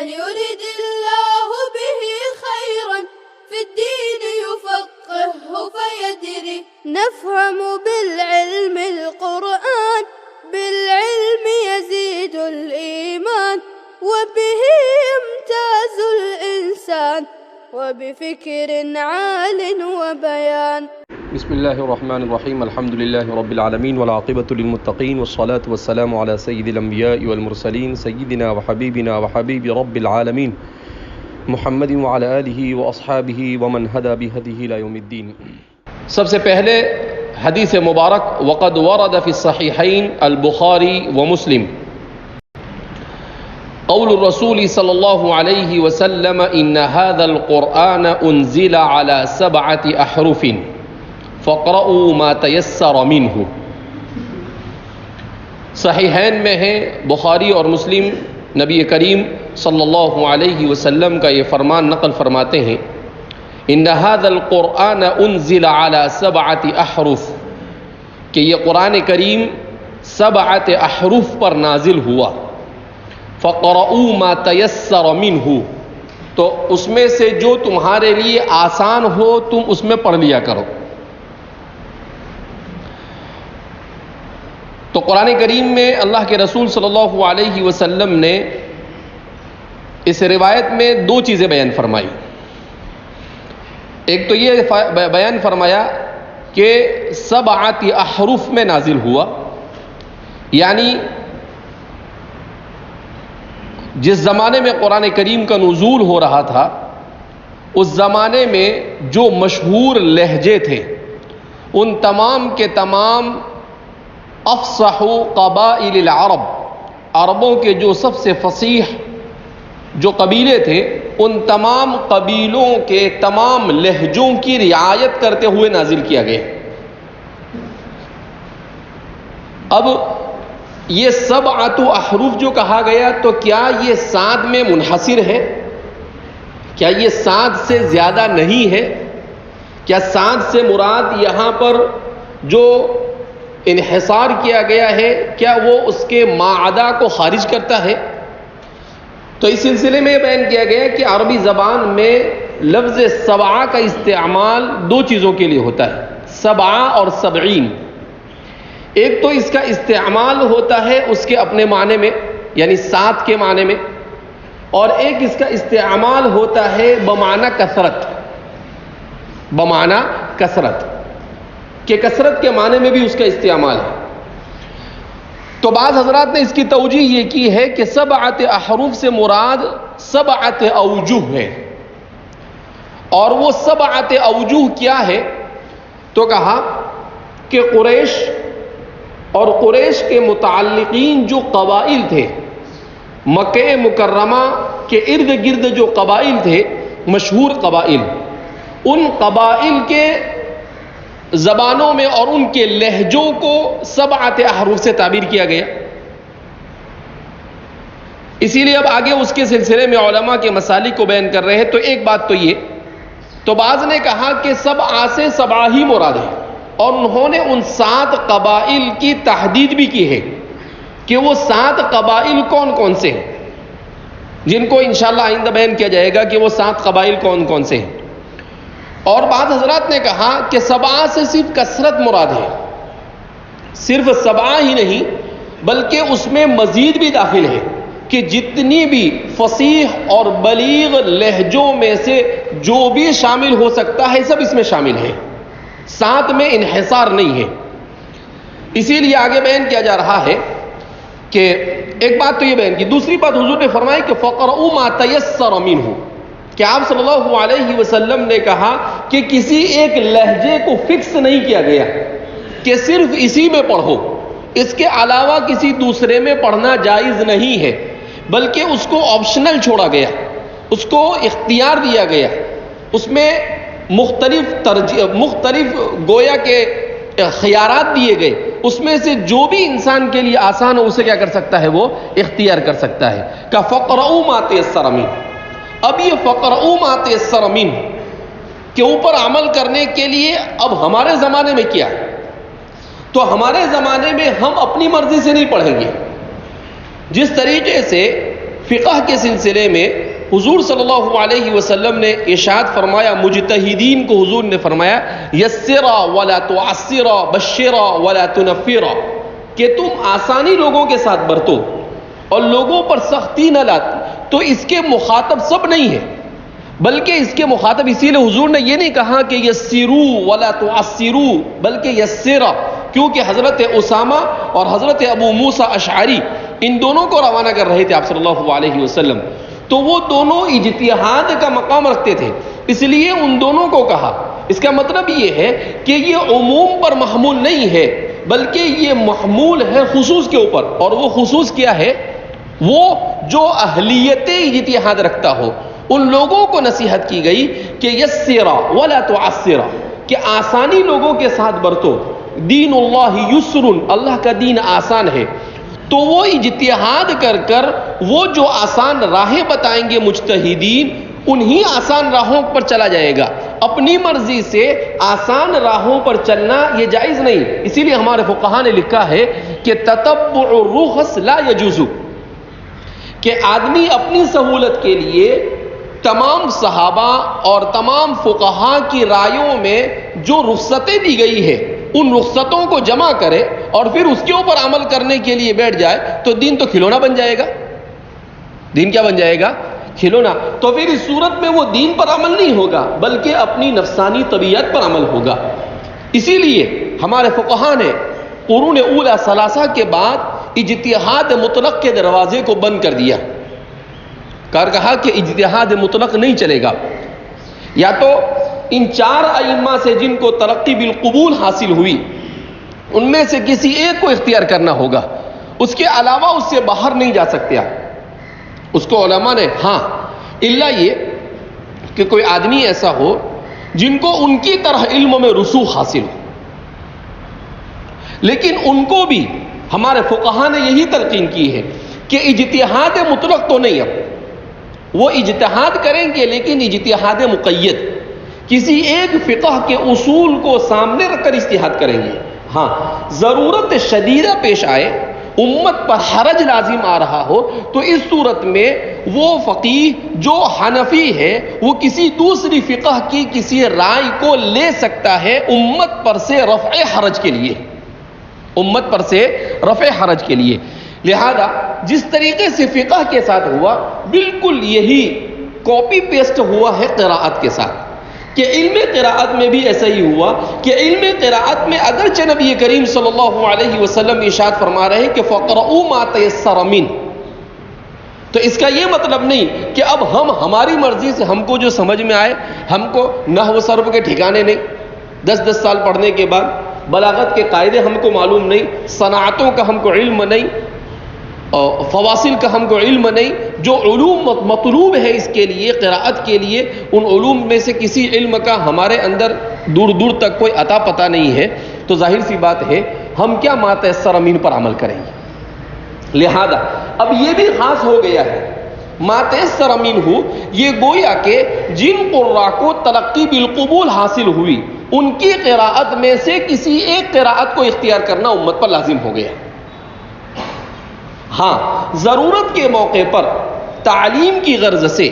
من يرد الله به خيرا في الدين يفقهه فيدري نفهم بالعلم القرآن بالعلم يزيد الإيمان وبه يمتاز الإنسان وبفكر عال وبيان. بسم الله الرحمن الرحيم. الحمد لله رب العالمين والعاقبة للمتقين والصلاة والسلام على سيد الأنبياء والمرسلين سيدنا وحبيبنا وحبيب رب العالمين محمد وعلى آله وأصحابه ومن هدى بهديه إلى يوم الدين. سب سے پہلے حدیث مبارک وقد ورد فی الصحیحین البخاری ومسلم قول الرسول صلی اللہ علیہ وسلم ان هذا القرآن انزل على 7 احرف فقرؤوا ما تيسر منه. صحیحین میں ہے بخاری اور مسلم، نبی کریم صلی اللہ علیہ وسلم کا یہ فرمان نقل فرماتے ہیں ان هذا القرآن انزل على 7 احرف کہ یہ قرآن کریم 7 احرف پر نازل ہوا. فقرؤوا ما تيسر منه تو اس میں سے جو تمہارے لیے آسان ہو تم اس میں پڑھ لیا کرو. تو قرآن کریم میں اللہ کے رسول صلی اللہ علیہ وسلم نے اس روایت میں 2 چیزیں بیان فرمائی. ایک تو یہ بیان فرمایا کہ 7 احرف میں نازل ہوا، یعنی جس زمانے میں قرآن کریم کا نزول ہو رہا تھا اس زمانے میں جو مشہور لہجے تھے ان تمام کے تمام افصح قبائل العرب، عربوں کے جو سب سے فصیح جو قبیلے تھے ان تمام قبیلوں کے تمام لہجوں کی رعایت کرتے ہوئے نازل کیا گیا. اب یہ 7 احرف جو کہا گیا تو کیا یہ 7 میں منحصر ہے؟ کیا یہ 7 سے زیادہ نہیں ہے؟ کیا 7 سے مراد یہاں پر جو انحصار کیا گیا ہے کیا وہ اس کے ماعدہ کو خارج کرتا ہے؟ تو اس سلسلے میں بیان کیا گیا کہ عربی زبان میں لفظ 7 کا استعمال 2 چیزوں کے لیے ہوتا ہے، 7 اور 70. ایک تو اس کا استعمال ہوتا ہے اس کے اپنے معنی میں یعنی 7 کے معنی میں، اور ایک اس کا استعمال ہوتا ہے بمعنی کثرت، بمعنی کثرت کہ کثرت کے معنی میں بھی اس کا استعمال ہے. تو بعض حضرات نے اس کی توجیہ یہ کی ہے کہ 7 احرف سے مراد 7 اوجہ ہے، اور وہ 7 اوجہ کیا ہے؟ تو کہا کہ قریش اور قریش کے متعلقین جو قبائل تھے، مکہ مکرمہ کے ارد گرد جو قبائل تھے مشہور قبائل، ان قبائل کے زبانوں میں اور ان کے لہجوں کو 7 احرف سے تعبیر کیا گیا. اسی لیے اب آگے اس کے سلسلے میں علماء کے مسالک کو بیان کر رہے ہیں. تو ایک بات تو یہ، تو بعض نے کہا کہ 7 سے 7 ہی مراد ہے، اور انہوں نے ان 7 قبائل کی تحدید بھی کی ہے کہ وہ 7 قبائل کون کون سے ہیں، جن کو انشاءاللہ آئندہ بیان کیا جائے گا کہ وہ 7 قبائل کون کون سے ہیں. اور بعض حضرات نے کہا کہ 7 سے صرف کثرت مراد ہے، صرف 7 ہی نہیں بلکہ اس میں مزید بھی داخل ہے کہ جتنی بھی فصیح اور بلیغ لہجوں میں سے جو بھی شامل ہو سکتا ہے سب اس میں شامل ہے، 7 میں انحصار نہیں ہے. اسی لیے آگے بیان کیا جا رہا ہے کہ ایک بات تو یہ بیان کی. دوسری بات حضور نے فرمائی کہ فقرؤوا ما تيسر منه، کہ آپ صلی اللہ علیہ وسلم نے کہا کہ کسی ایک لہجے کو فکس نہیں کیا گیا کہ صرف اسی میں پڑھو، اس کے علاوہ کسی دوسرے میں پڑھنا جائز نہیں ہے، بلکہ اس کو آپشنل چھوڑا گیا، اس کو اختیار دیا گیا، اس میں مختلف گویا کے خیارات دیے گئے، اس میں سے جو بھی انسان کے لیے آسان ہو اسے کیا کر سکتا ہے، وہ اختیار کر سکتا ہے. کہ فقرؤوا ما تيسر منه. اب یہ فقرؤوا ما تيسر منه کے اوپر عمل کرنے کے لیے اب ہمارے زمانے میں کیا ہے؟ تو ہمارے زمانے میں ہم اپنی مرضی سے نہیں پڑھیں گے. جس طریقے سے فقہ کے سلسلے میں حضور صلی اللہ علیہ وسلم نے ارشاد فرمایا، مجتہدین کو حضور نے فرمایا یسرا ولا تعسرا بشرا ولا تنفرا، کہ تم آسانی لوگوں کے ساتھ برتو اور لوگوں پر سختی نہ لاتی. تو اس کے مخاطب سب نہیں ہے، بلکہ اس کے مخاطب اسی لیے حضور نے یہ نہیں کہا کہ یسرو ولا تعسرو، بلکہ یسرا، کیونکہ حضرت اسامہ اور حضرت ابو موسیٰ اشعری ان دونوں کو روانہ کر رہے تھے آپ صلی اللہ علیہ وسلم، تو وہ دونوں اجتہاد کا مقام رکھتے تھے، اس لیے ان دونوں کو کہا. اس کا مطلب یہ ہے کہ یہ عموم پر محمول نہیں ہے، بلکہ یہ محمول ہے خصوص کے اوپر. اور وہ خصوص کیا ہے؟ وہ جو اہلیت اجتہاد رکھتا ہو ان لوگوں کو نصیحت کی گئی کہ یسرا ولا تعسرا، کہ آسانی لوگوں کے ساتھ برتو. دین اللہ یسر، اللہ کا دین آسان ہے. تو وہ اجتہاد کر کر وہ جو آسان راہیں بتائیں گے مجتہدین، انہی آسان راہوں پر چلا جائے گا. اپنی مرضی سے آسان راہوں پر چلنا یہ جائز نہیں. اسی لیے ہمارے فقہاء نے لکھا ہے کہ تتبع الرخص لا يجوز، کہ آدمی اپنی سہولت کے لیے تمام صحابہ اور تمام فقہاء کی رائیوں میں جو رخصتیں دی گئی ہے ان رخصتوں کو جمع کرے اور پھر اس کے اوپر عمل کرنے کے لیے بیٹھ جائے تو دین تو کھلونا بن جائے گا. دین کیا بن جائے گا؟ کھلونا. تو پھر اس صورت میں وہ دین پر عمل نہیں ہوگا بلکہ اپنی نفسانی طبیعت پر عمل ہوگا. اسی لیے ہمارے فقہاء نے قرون اولیٰ ثلاثہ کے بعد اجتہاد مطلق کے دروازے کو بند کر دیا. کہا کہ اجتہاد مطلق نہیں چلے گا. یا تو ان چار ائمہ سے جن کو ترقی بالقبول حاصل ہوئی ان میں سے کسی ایک کو اختیار کرنا ہوگا، اس کے علاوہ اس سے باہر نہیں جا سکتے. اس کو علماء نے ہاں الا یہ کہ کوئی آدمی ایسا ہو جن کو ان کی طرح علم میں رسوخ حاصل ہو، لیکن ان کو بھی ہمارے فقہاء نے یہی تلقین کی ہے کہ اجتہاد مطلق تو نہیں، اب وہ اجتہاد کریں گے لیکن اجتہاد مقید، کسی ایک فقہ کے اصول کو سامنے رکھ کر اجتہاد کریں گے. ہاں ضرورت شدیدہ پیش آئے، امت پر حرج لازم آ رہا ہو، تو اس صورت میں وہ فقیہ جو حنفی ہے وہ کسی دوسری فقہ کی کسی رائے کو لے سکتا ہے امت پر سے رفع حرج کے لیے، امت پر سے رفع حرج کے لیے. لہذا جس طریقے سے فقہ کے ساتھ ہوا بالکل یہی کاپی پیسٹ ہوا ہے قراءت کے ساتھ، کہ علم قراءت میں بھی ایسا ہی ہوا کہ علم قراءت میں اگرچہ نبی کریم صلی اللہ علیہ وسلم ارشاد فرما رہے ہیں کہ فقرؤوا ما تيسر منه، تو اس کا یہ مطلب نہیں کہ اب ہم ہماری مرضی سے ہم کو جو سمجھ میں آئے، ہم کو نحو صرف کے ٹھکانے نہیں، 10 سال پڑھنے کے بعد بلاغت کے قاعدے ہم کو معلوم نہیں، صنعتوں کا ہم کو علم نہیں، فواصل کا ہم کو علم نہیں، جو علوم مطلوب ہے اس کے لیے قراءت کے لیے ان علوم میں سے کسی علم کا ہمارے اندر دور دور تک کوئی عطا پتہ نہیں ہے، تو ظاہر سی بات ہے ہم کیا ما تیسر منہ پر عمل کریں گے. لہذا اب یہ بھی خاص ہو گیا ہے ما تیسر منہ، یہ گویا کہ جن قراء کو ترقی بالقبول حاصل ہوئی ان کی قراءت میں سے کسی ایک قراءت کو اختیار کرنا امت پر لازم ہو گیا. ہاں ضرورت کے موقع پر تعلیم کی غرض سے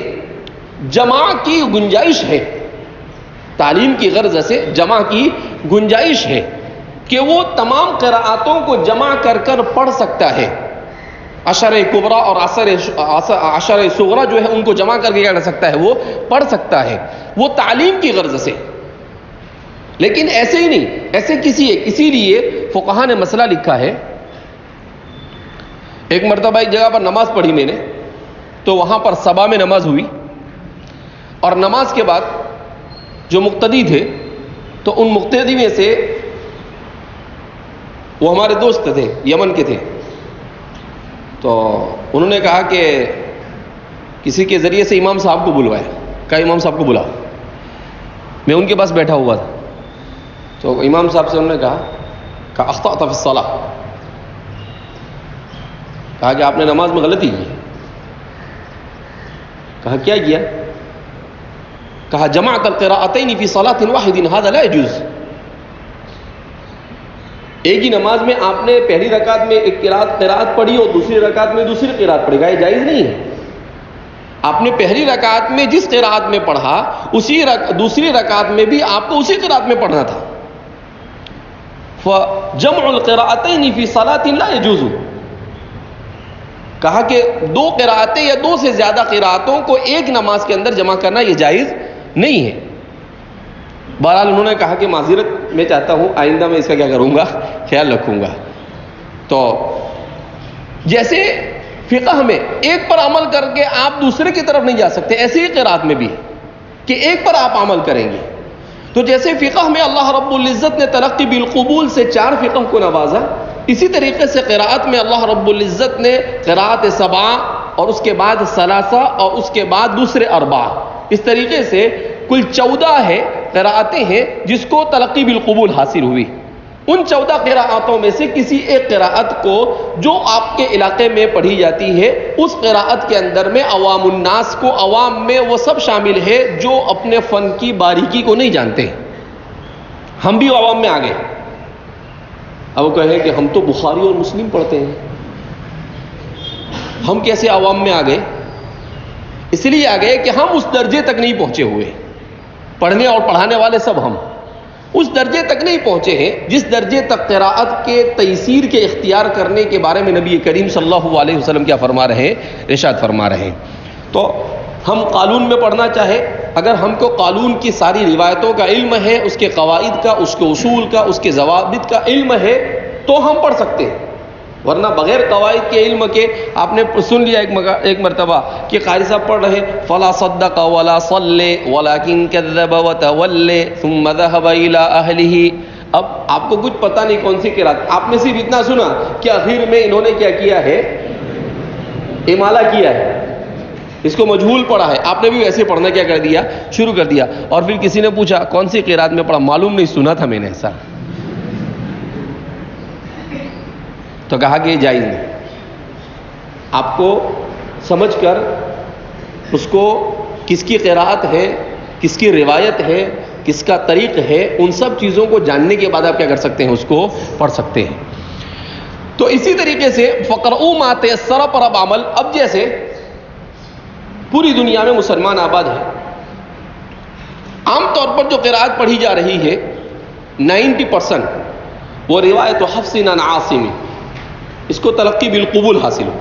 جمع کی گنجائش ہے، تعلیم کی غرض سے جمع کی گنجائش ہے کہ وہ تمام قراءتوں کو جمع کر کر پڑھ سکتا ہے. عشر کبریٰ اور عشر صغریٰ جو ہے ان کو جمع کر کے کیا کر سکتا ہے، وہ پڑھ سکتا ہے، وہ تعلیم کی غرض سے. لیکن ایسے ہی نہیں، ایسے کسی ایک، اسی لیے فقہاء نے مسئلہ لکھا ہے. ایک مرتبہ ایک جگہ پر نماز پڑھی میں نے، تو وہاں پر صبا میں نماز ہوئی اور نماز کے بعد جو مقتدی تھے تو ان مقتدی میں سے وہ ہمارے دوست تھے، یمن کے تھے، تو انہوں نے کہا کہ کسی کے ذریعے سے امام صاحب کو بلوایا. کہا امام صاحب کو بلا. میں ان کے پاس بیٹھا ہوا تھا، تو امام صاحب سے انہوں نے کہا اخطأت فی الصلاۃ، کہا کہ آپ نے نماز میں غلطی کی. کہا کیا کیا؟ کہا جمعت القراءتین فی صلاۃ واحد ھذا لا يجوز. ایک ہی نماز میں آپ نے پہلی رکعت میں ایک قراءت پڑھی اور دوسری رکعت میں دوسری قراءت پڑھی، کہا یہ جائز نہیں ہے. آپ نے پہلی رکعت میں جس قرات میں پڑھا دوسری رکعت میں بھی آپ کو اسی قرات میں پڑھنا تھا. فجمع القراءتين في صلاة لا يجوز. کہا کہ دو قراءتیں یا دو سے زیادہ قراءتوں کو ایک نماز کے اندر جمع کرنا یہ جائز نہیں ہے. بہرحال انہوں نے کہا کہ معذرت میں چاہتا ہوں، آئندہ میں اس کا کیا کروں گا، خیال رکھوں گا. تو جیسے فقہ میں ایک پر عمل کر کے آپ دوسرے کی طرف نہیں جا سکتے، ایسے ہی قرات میں بھی کہ ایک پر آپ عمل کریں گے. تو جیسے فقہ میں اللہ رب العزت نے تلقی بالقبول سے 4 فقہ کو نوازا، اسی طریقے سے قراءت میں اللہ رب العزت نے قراءت 7 اور اس کے بعد 3 اور اس کے بعد دوسرے 4، اس طریقے سے کل 14 ہے قراءتیں ہیں جس کو تلقی بالقبول حاصل ہوئی. ان 14 قراءتوں میں سے کسی ایک قراءت کو جو آپ کے علاقے میں پڑھی جاتی ہے، اس قراءت کے اندر میں عوام الناس کو، عوام میں وہ سب شامل ہے جو اپنے فن کی باریکی کو نہیں جانتے. ہم بھی عوام میں آ گئے. اب وہ کہیں کہ ہم تو بخاری اور مسلم پڑھتے ہیں، ہم کیسے عوام میں آ گئے؟ اس لیے آ گئے کہ ہم اس درجے تک نہیں پہنچے ہوئے. پڑھنے اور پڑھانے والے سب ہم اس درجے تک نہیں پہنچے ہیں جس درجے تک قراءت کے تیسیر کے اختیار کرنے کے بارے میں نبی کریم صلی اللہ علیہ وسلم کیا فرما رہے ہیں، ارشاد فرما رہے ہیں. تو ہم قانون میں پڑھنا چاہے، اگر ہم کو قانون کی ساری روایتوں کا علم ہے، اس کے قواعد کا، اس کے اصول کا، اس کے ضوابط کا علم ہے تو ہم پڑھ سکتے ہیں. ورنہ بغیر قواعد کے علم کے آپ نے سن لیا ایک مرتبہ کہ قاری صاحب پڑھ رہے فلا صدق ولا صلی ولکن کذب وتولى ثم ذهب الى اهله. اب آپ کو کچھ پتہ نہیں کون سی قرات، آپ نے صرف اتنا سنا کہ آخر میں انہوں نے کیا کیا ہے، امالہ کیا ہے، اس کو مجہول پڑھا ہے. آپ نے بھی ویسے پڑھنا کیا کر دیا، شروع کر دیا. اور پھر کسی نے پوچھا کون سی قرات میں پڑھا، معلوم نہیں، سنا تھا میں نے ایسا. تو کہا کہ یہ جائز نہیں. آپ کو سمجھ کر اس کو کس کی قراءت ہے، کس کی روایت ہے، کس کا طریق ہے، ان سب چیزوں کو جاننے کے بعد آپ کیا کر سکتے ہیں، اس کو پڑھ سکتے ہیں. تو اسی طریقے سے فقرؤوا ما تیسر پر اب عمل. اب جیسے پوری دنیا میں مسلمان آباد ہیں، عام طور پر جو قراءت پڑھی جا رہی ہے 90% وہ روایت حفص عن عاصم، اس کو تلقی بالقبول حاصل ہو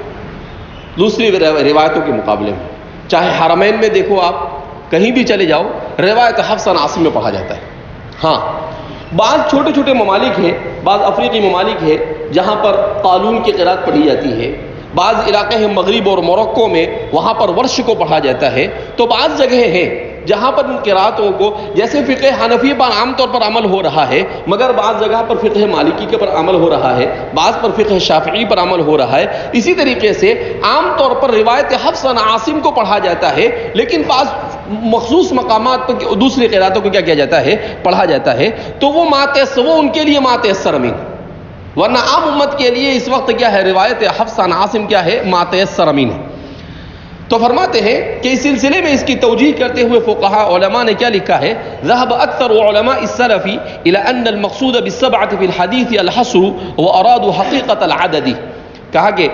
دوسری روایتوں کے مقابلے میں. چاہے حرمین میں دیکھو، آپ کہیں بھی چلے جاؤ، روایت حفص عن عاصم میں پڑھا جاتا ہے. ہاں بعض چھوٹے چھوٹے ممالک ہیں، بعض افریقی ممالک ہیں جہاں پر قالون کی قراءت پڑھی جاتی ہے. بعض علاقے ہیں مغرب اور موروکو میں، وہاں پر ورش کو پڑھا جاتا ہے. تو بعض جگہیں ہیں جہاں پر ان قراءتوں کو، جیسے فقہ حنفی پر عام طور پر عمل ہو رہا ہے، مگر بعض جگہ پر فقہ مالکی کے پر عمل ہو رہا ہے، بعض پر فقہ شافعی پر عمل ہو رہا ہے. اسی طریقے سے عام طور پر روایت حفص عن عاصم کو پڑھا جاتا ہے، لیکن بعض مخصوص مقامات پر دوسری قراءتوں کو کیا کیا جاتا ہے، پڑھا جاتا ہے. تو وہ وہ ان کے لیے ماتیسر امین. ورنہ عام امت کے لیے اس وقت کیا ہے، روایت حفص عن عاصم کیا ہے، ماتیسر امین ہے. تو فرماتے ہیں کہ اس سلسلے میں اس کی توجیح کرتے ہوئے فقہاء علماء نے کیا لکھا ہے، ذهب اکثر علماء السلف الى ان المقصود بالسبعة في الحديث الحصر وارادوا حقیقت العدد. کہا کہ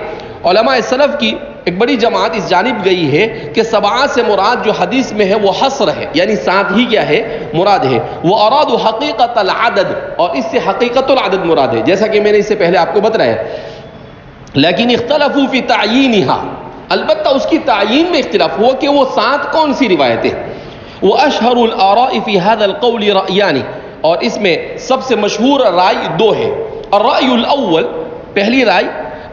علماء السلف کی ایک بڑی جماعت اس جانب گئی ہے کہ 7 سے مراد جو حدیث میں ہے وہ حصر ہے، یعنی 7 ہی کیا ہے، مراد ہے. وارادوا حقیقت العدد، اور اس سے حقیقت العدد مراد ہے، جیسا کہ میں نے اس سے پہلے آپ کو بتایا. لیکن اختلفوا فی تعیینها، البتہ اس کی تعیین میں اختلاف ہوا کہ وہ 7 کون سی روایتیں. واشهر الاراء في هذا القول رأیان، اور اس میں سب سے مشہور رائے 2 ہے. الرأی الاول، پہلی رائے،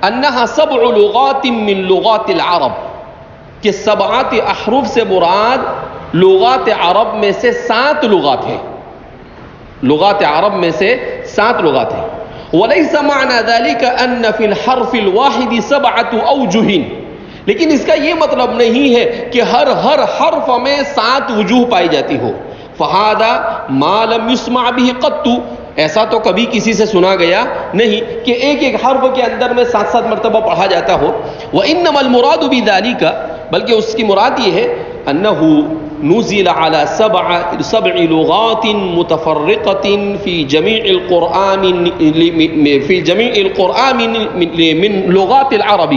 انها 7 لغات من لغات العرب، کہ 7 احرف سے مراد لغات عرب میں سے 7 لغات ہیں، لغات عرب میں سے 7 لغات ہیں. وليس معنى ذلك ان في الحرف الواحد 7 اوجه، لیکن اس کا یہ مطلب نہیں ہے کہ ہر حرف میں 7 وجوہ پائی جاتی ہو. فہذا ما لم يسمع به قط، ایسا تو کبھی کسی سے سنا گیا نہیں کہ ایک ایک حرف کے اندر میں 7 مرتبہ پڑھا جاتا ہو. وانما المراد بذلك، بلکہ اس کی مراد یہ ہے، انه نزل على 7 لغات متفرقة في جميع القرآن من لغات العرب،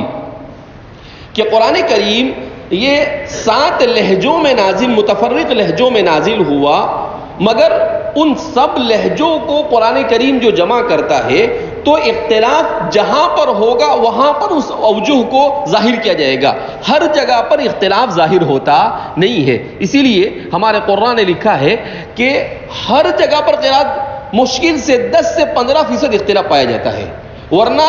کہ قرآن کریم یہ 7 لہجوں میں نازل، متفرق لہجوں میں نازل ہوا، مگر ان سب لہجوں کو قرآن کریم جو جمع کرتا ہے تو اختلاف جہاں پر ہوگا وہاں پر اس اوجہ کو ظاہر کیا جائے گا، ہر جگہ پر اختلاف ظاہر ہوتا نہیں ہے۔ اسی لیے ہمارے قرآن نے لکھا ہے کہ ہر جگہ پر قرات مشکل سے 10 سے 15% اختلاف پایا جاتا ہے، ورنہ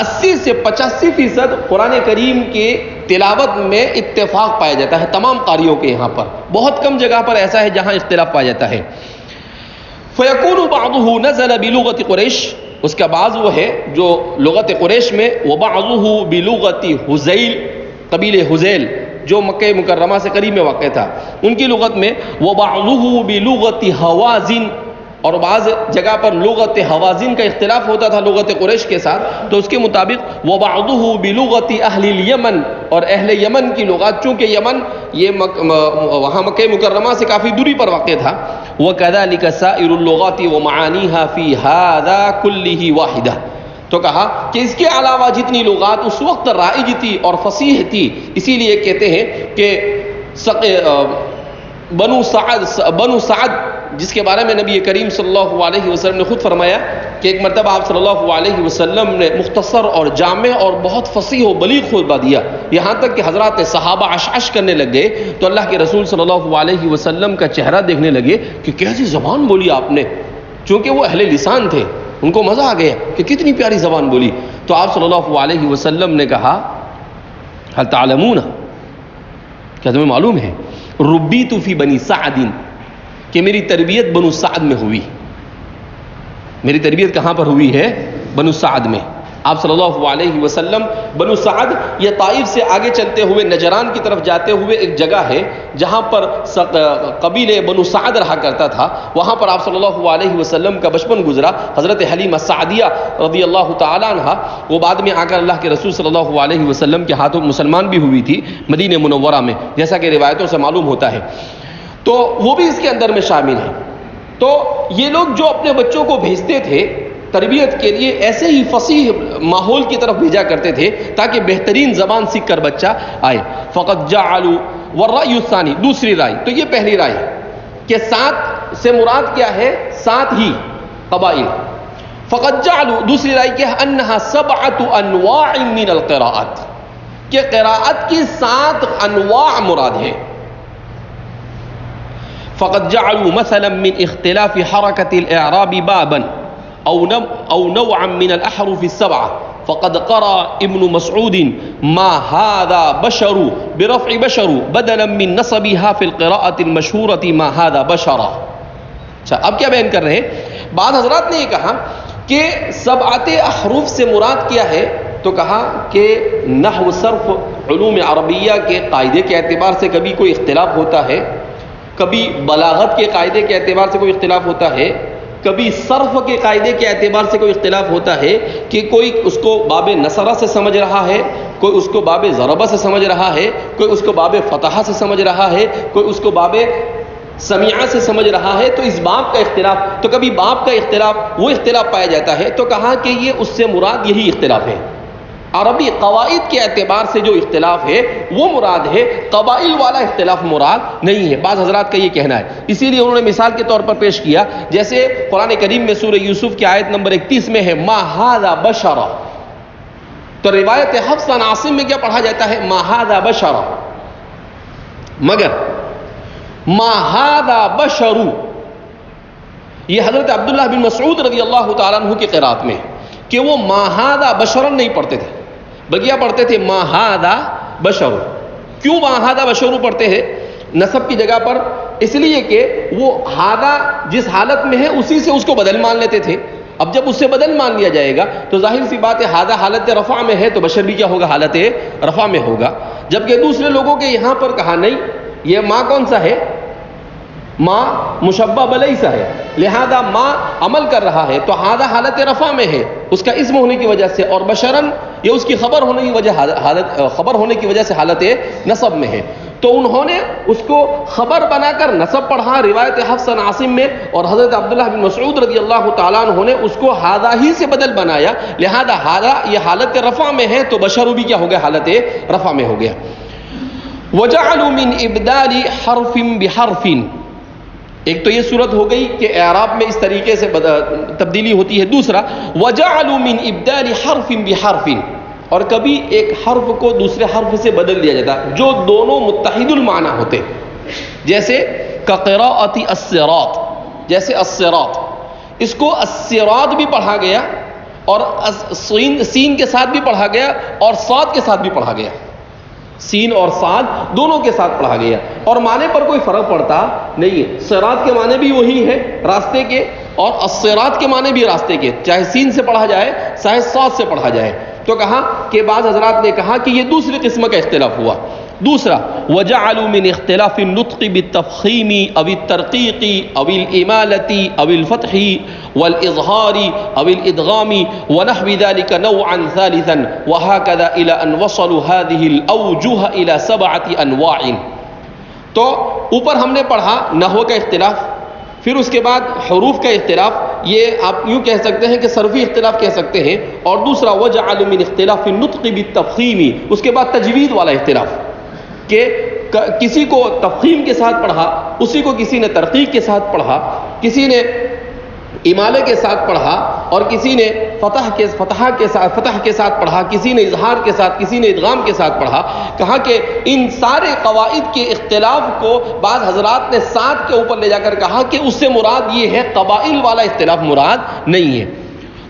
80 سے 85% قرآن کریم کے تلاوت میں اتفاق پایا جاتا ہے تمام قاریوں کے۔ یہاں پر بہت کم جگہ پر ایسا ہے جہاں اختلاف پایا جاتا ہے۔ فَيَكُونُ بَعْضُهُ نَزَلَ بِلُغَةِ قُرَيْشِ، اس کا بعض وہ ہے جو لغت قریش میں، وَبَعْضُهُ بِلُغَةِ حُزَيْل، قبیل حزیل جو مکہ مکرمہ سے قریب میں واقع تھا، ان کی لغت میں، وَبَعْضُهُ بِلُغَةِ حَوَازِن، اور بعض جگہ پر لغت حوازن کا اختلاف ہوتا تھا لغت قریش کے ساتھ، تو اس کے مطابق وَبَعْضُهُ بِلُغَةِ أَهْلِ الْيَمَنِ، اور اہل یمن کی لغات، چونکہ یمن یہ وہاں مکہ مکرمہ سے کافی دوری پر واقع تھا۔ وَكَذَلِكَ سَائِرُ اللُّغَاتِ وَمَعَانِيهَا فِي هَذَا كُلِّهِ وَاحِدَةٌ، تو کہا کہ اس کے علاوہ جتنی لغات اس وقت رائج تھی اور فصیح تھی، اسی لیے کہتے ہیں کہ بنو سعد جس کے بارے میں نبی کریم صلی اللہ علیہ وسلم نے خود فرمایا کہ ایک مرتبہ آپ صلی اللہ علیہ وسلم نے مختصر اور جامع اور بہت فصیح و بلیغ خطبہ دیا، یہاں تک کہ حضرات صحابہ عش کرنے لگ گئے، تو اللہ کے رسول صلی اللہ علیہ وسلم کا چہرہ دیکھنے لگے کہ کیسی زبان بولی آپ نے، چونکہ وہ اہل لسان تھے، ان کو مزہ آ گیا کہ کتنی پیاری زبان بولی۔ تو آپ صلی اللہ علیہ وسلم نے کہا هل تعلمون، کیا تمہیں معلوم ہے، ربیت فی بنی سعد، کہ میری تربیت بنو سعد میں ہوئی، میری تربیت کہاں پر ہوئی ہے؟ بنو سعد میں۔ آپ صلی اللہ علیہ وسلم بنو سعد، یہ طائف سے آگے چلتے ہوئے نجران کی طرف جاتے ہوئے ایک جگہ ہے جہاں پر قبیلے بنو سعد رہا کرتا تھا، وہاں پر آپ صلی اللہ علیہ وسلم کا بچپن گزرا۔ حضرت حلیمہ سعدیہ رضی اللہ تعالیٰ عنہ، وہ بعد میں آ کر اللہ کے رسول صلی اللہ علیہ وسلم کے ہاتھوں مسلمان بھی ہوئی تھی مدینہ منورہ میں، جیسا کہ روایتوں سے معلوم ہوتا ہے، تو وہ بھی اس کے اندر میں شامل ہیں۔ تو یہ لوگ جو اپنے بچوں کو بھیجتے تھے تربیت کے لیے، ایسے ہی فصیح ماحول کی طرف بھیجا کرتے تھے تاکہ بہترین زبان سیکھ کر بچہ آئے۔ فقط جعلوا، والرأی الثانی، دوسری رائے، تو یہ پہلی رائے کہ 7 سے مراد کیا ہے؟ 7 ہی قبائل۔ فقط جعلوا، دوسری رائے کیا ہے؟ انہا 7 انواع من القراءات، کہ قراءت کی 7 انواع مراد ہے۔ فقد جعلوا مثلا من اختلاف حركة الإعراب بابا أو نوعا من الأحرف السبعة، فقد قرأ ابن مسعود ما هذا بشر برفع بشر بدلا من نصبها في القراءة المشهورة ما هذا بشرا۔ اچھا، اب کیا بیان کر رہے ہیں؟ بعض حضرات نے یہ کہا کہ 7 احرف سے مراد کیا ہے، تو کہا کہ نحو، صرف، علوم عربیہ کے قاعدے کے اعتبار سے کبھی کوئی اختلاف ہوتا ہے، کبھی بلاغت کے قاعدے کے اعتبار سے کوئی اختلاف ہوتا ہے، کبھی صرف کے قاعدے کے اعتبار سے کوئی اختلاف ہوتا ہے کہ کوئی اس کو باب نصرہ سے سمجھ رہا ہے، کوئی اس کو باب ضربہ سے سمجھ رہا ہے، کوئی اس کو باب فتحہ سے سمجھ رہا ہے، کوئی اس کو باب سمیعہ سے سمجھ رہا ہے، تو اس باب کا اختلاف، تو کبھی باب کا اختلاف، وہ اختلاف پایا جاتا ہے، تو کہا کہ یہ اس سے مراد یہی اختلاف ہے۔ عربی قواعد کے اعتبار سے جو اختلاف ہے وہ مراد ہے، قبائل والا اختلاف مراد نہیں ہے، بعض حضرات کا یہ کہنا ہے۔ اسی لیے انہوں نے مثال کے طور پر پیش کیا، جیسے قرآن کریم میں سورہ یوسف کی آیت نمبر 31 میں ہے ما ھذا بشرا، تو روایت حفص عن عاصم میں کیا پڑھا جاتا ہے؟ ما ھذا بشرا، مگر ما ھذا بشر، یہ حضرت عبداللہ بن مسعود رضی اللہ تعالیٰ عنہ کی قرات میں، کہ وہ ما ھذا بشرا نہیں پڑھتے تھے، بلکہ کیا پڑھتے تھے؟ ما ھذا بشر۔ کیوں ما ھذا بشر پڑھتے ہیں نصب کی جگہ پر؟ اس لیے کہ وہ ھذا جس حالت میں ہے اسی سے اس کو بدل مان لیتے تھے، اب جب اس سے بدل مان لیا جائے گا تو ظاہر سی بات ہے ھذا حالت رفع میں ہے تو بشر بھی کیا ہوگا؟ حالت رفع میں ہوگا، جبکہ دوسرے لوگوں کے یہاں پر کہا نہیں، یہ ما کون سا ہے؟ ما مشبہ بلیسا ہے، لہذا ما عمل کر رہا ہے تو ھذا حالت رفع میں ہے اس کا اسم ہونے کی وجہ سے، اور بشرن یہ اس کی خبر ہونے کی وجہ سے حالت نصب میں ہے، تو انہوں نے اس کو خبر بنا کر نصب پڑھا روایت حفص عن عاصم میں، اور حضرت عبداللہ بن مسعود رضی اللہ تعالیٰ عنہ نے اس کو ھذا ہی سے بدل بنایا، لہذا ھذا یہ حالت رفع میں ہے تو بشر بھی کیا ہو گیا؟ حالت رفع میں ہو گیا۔ وَجَعَلُوا مِنْ إِبْدَالِ حَرْفٍ بِحَرْفٍ، ایک تو یہ صورت ہو گئی کہ اعراب میں اس طریقے سے تبدیلی ہوتی ہے. دوسرا وَجَعَلُوا مِنْ إِبْدَالِ حَرْفٍ بِحَرْفٍ، اور کبھی ایک حرف کو دوسرے حرف سے بدل دیا جاتا جو دونوں متحد المعنی ہوتے، جیسے كَقِرَاءَةِ الصِّرَاط، جیسے الصراط، اس کو الصراط بھی پڑھا گیا اور سین کے ساتھ بھی پڑھا گیا اور صاد کے ساتھ بھی پڑھا گیا، سین اور صاد دونوں کے ساتھ پڑھا گیا، اور معنی پر کوئی فرق پڑتا نہیں ہے. صراط کے معنی بھی وہی ہے راستے کے، اور الصراط کے معنی بھی راستے کے، چاہے سین سے پڑھا جائے چاہے صاد سے پڑھا جائے. تو کہا کہ بعض حضرات نے کہا کہ یہ دوسری قسم کا اختلاف ہوا. دوسرا وَجَعَلُوا مِنْ اخْتِلَافِ النُّطْقِ بِالتَّفْخِيمِ أَوِ التَّرْقِيقِ أَوِ الْإِمَالَةِ أَوِ الْفَتْحِ وَالْإِظْهَارِ أَوِ الْإِدْغَامِ وَنَحْوِ ذَلِكَ نَوْعًا ثَالِثًا وَهَكَذَا إِلَى أَنْ وَصَلُوا هَذِهِ الْأَوْجُهَ إِلَى 7 أَنْوَاعٍ. تو اوپر ہم نے پڑھا نحو کا اختلاف، پھر اس کے بعد حروف کا اختلاف، یہ آپ یوں کہہ سکتے ہیں کہ صرفی اختلاف کہہ سکتے ہیں. اور دوسرا وَجَعَلُوا مِنْ اخْتِلَافِ النُّطْقِ بِالتَّفْخِيمِ، اس کے بعد تجوید والا اختلاف کہ کسی کو تفخیم کے ساتھ پڑھا، اسی کو کسی نے ترقیق کے ساتھ پڑھا، کسی نے امالے کے ساتھ پڑھا، اور کسی نے فتح کے ساتھ پڑھا، کسی نے اظہار کے ساتھ، کسی نے ادغام کے ساتھ پڑھا. کہا کہ ان سارے قواعد کے اختلاف کو بعض حضرات نے ساتھ کے اوپر لے جا کر کہا کہ اس سے مراد یہ ہے، قبائل والا اختلاف مراد نہیں ہے.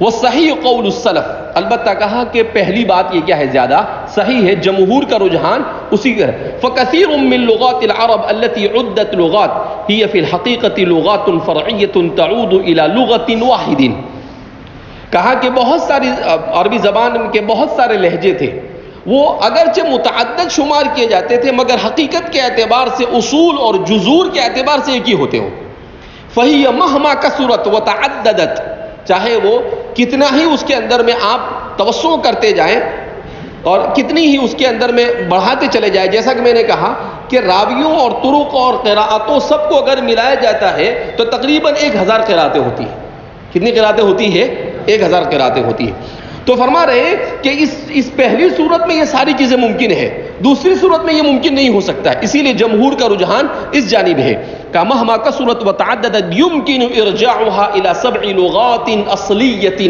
والصحیح قول السلف، البتہ کہا کہ پہلی بات یہ کیا ہے، زیادہ صحیح ہے، جمہور کا رجحان اسی کا ہے. فکثیر من لغات العرب التي عدت لغات هي في الحقيقة لغات فرعية تعود الى لغة واحد. کہا کہ بہت ساری عربی زبان کے بہت سارے لہجے تھے، وہ اگرچہ متعدد شمار کیے جاتے تھے مگر حقیقت کے اعتبار سے، اصول اور جذور کے اعتبار سے ایک ہی ہوتے ہوں. فهي مهما كثرت وتعددت، چاہے وہ کتنا ہی اس کے اندر میں آپ توسع کرتے جائیں اور کتنی ہی اس کے اندر میں بڑھاتے چلے جائیں. جیسا کہ میں نے کہا کہ راویوں اور طرق اور قراءتوں سب کو اگر ملایا جاتا ہے تو تقریباً 1000 قراءتیں ہوتی ہیں. کتنی قراءتیں ہوتی ہے؟ 1000 قراءتیں ہوتی ہیں. تو فرما رہے ہیں کہ اس پہلی صورت میں یہ ساری چیزیں ممکن ہے، دوسری صورت میں یہ ممکن نہیں ہو سکتا ہے. اسی لیے جمہور کا رجحان اس جانب ہے کہ مہما کثرت وتعددت يمكن ارجاعها الى 7 لغات اصلیۃ.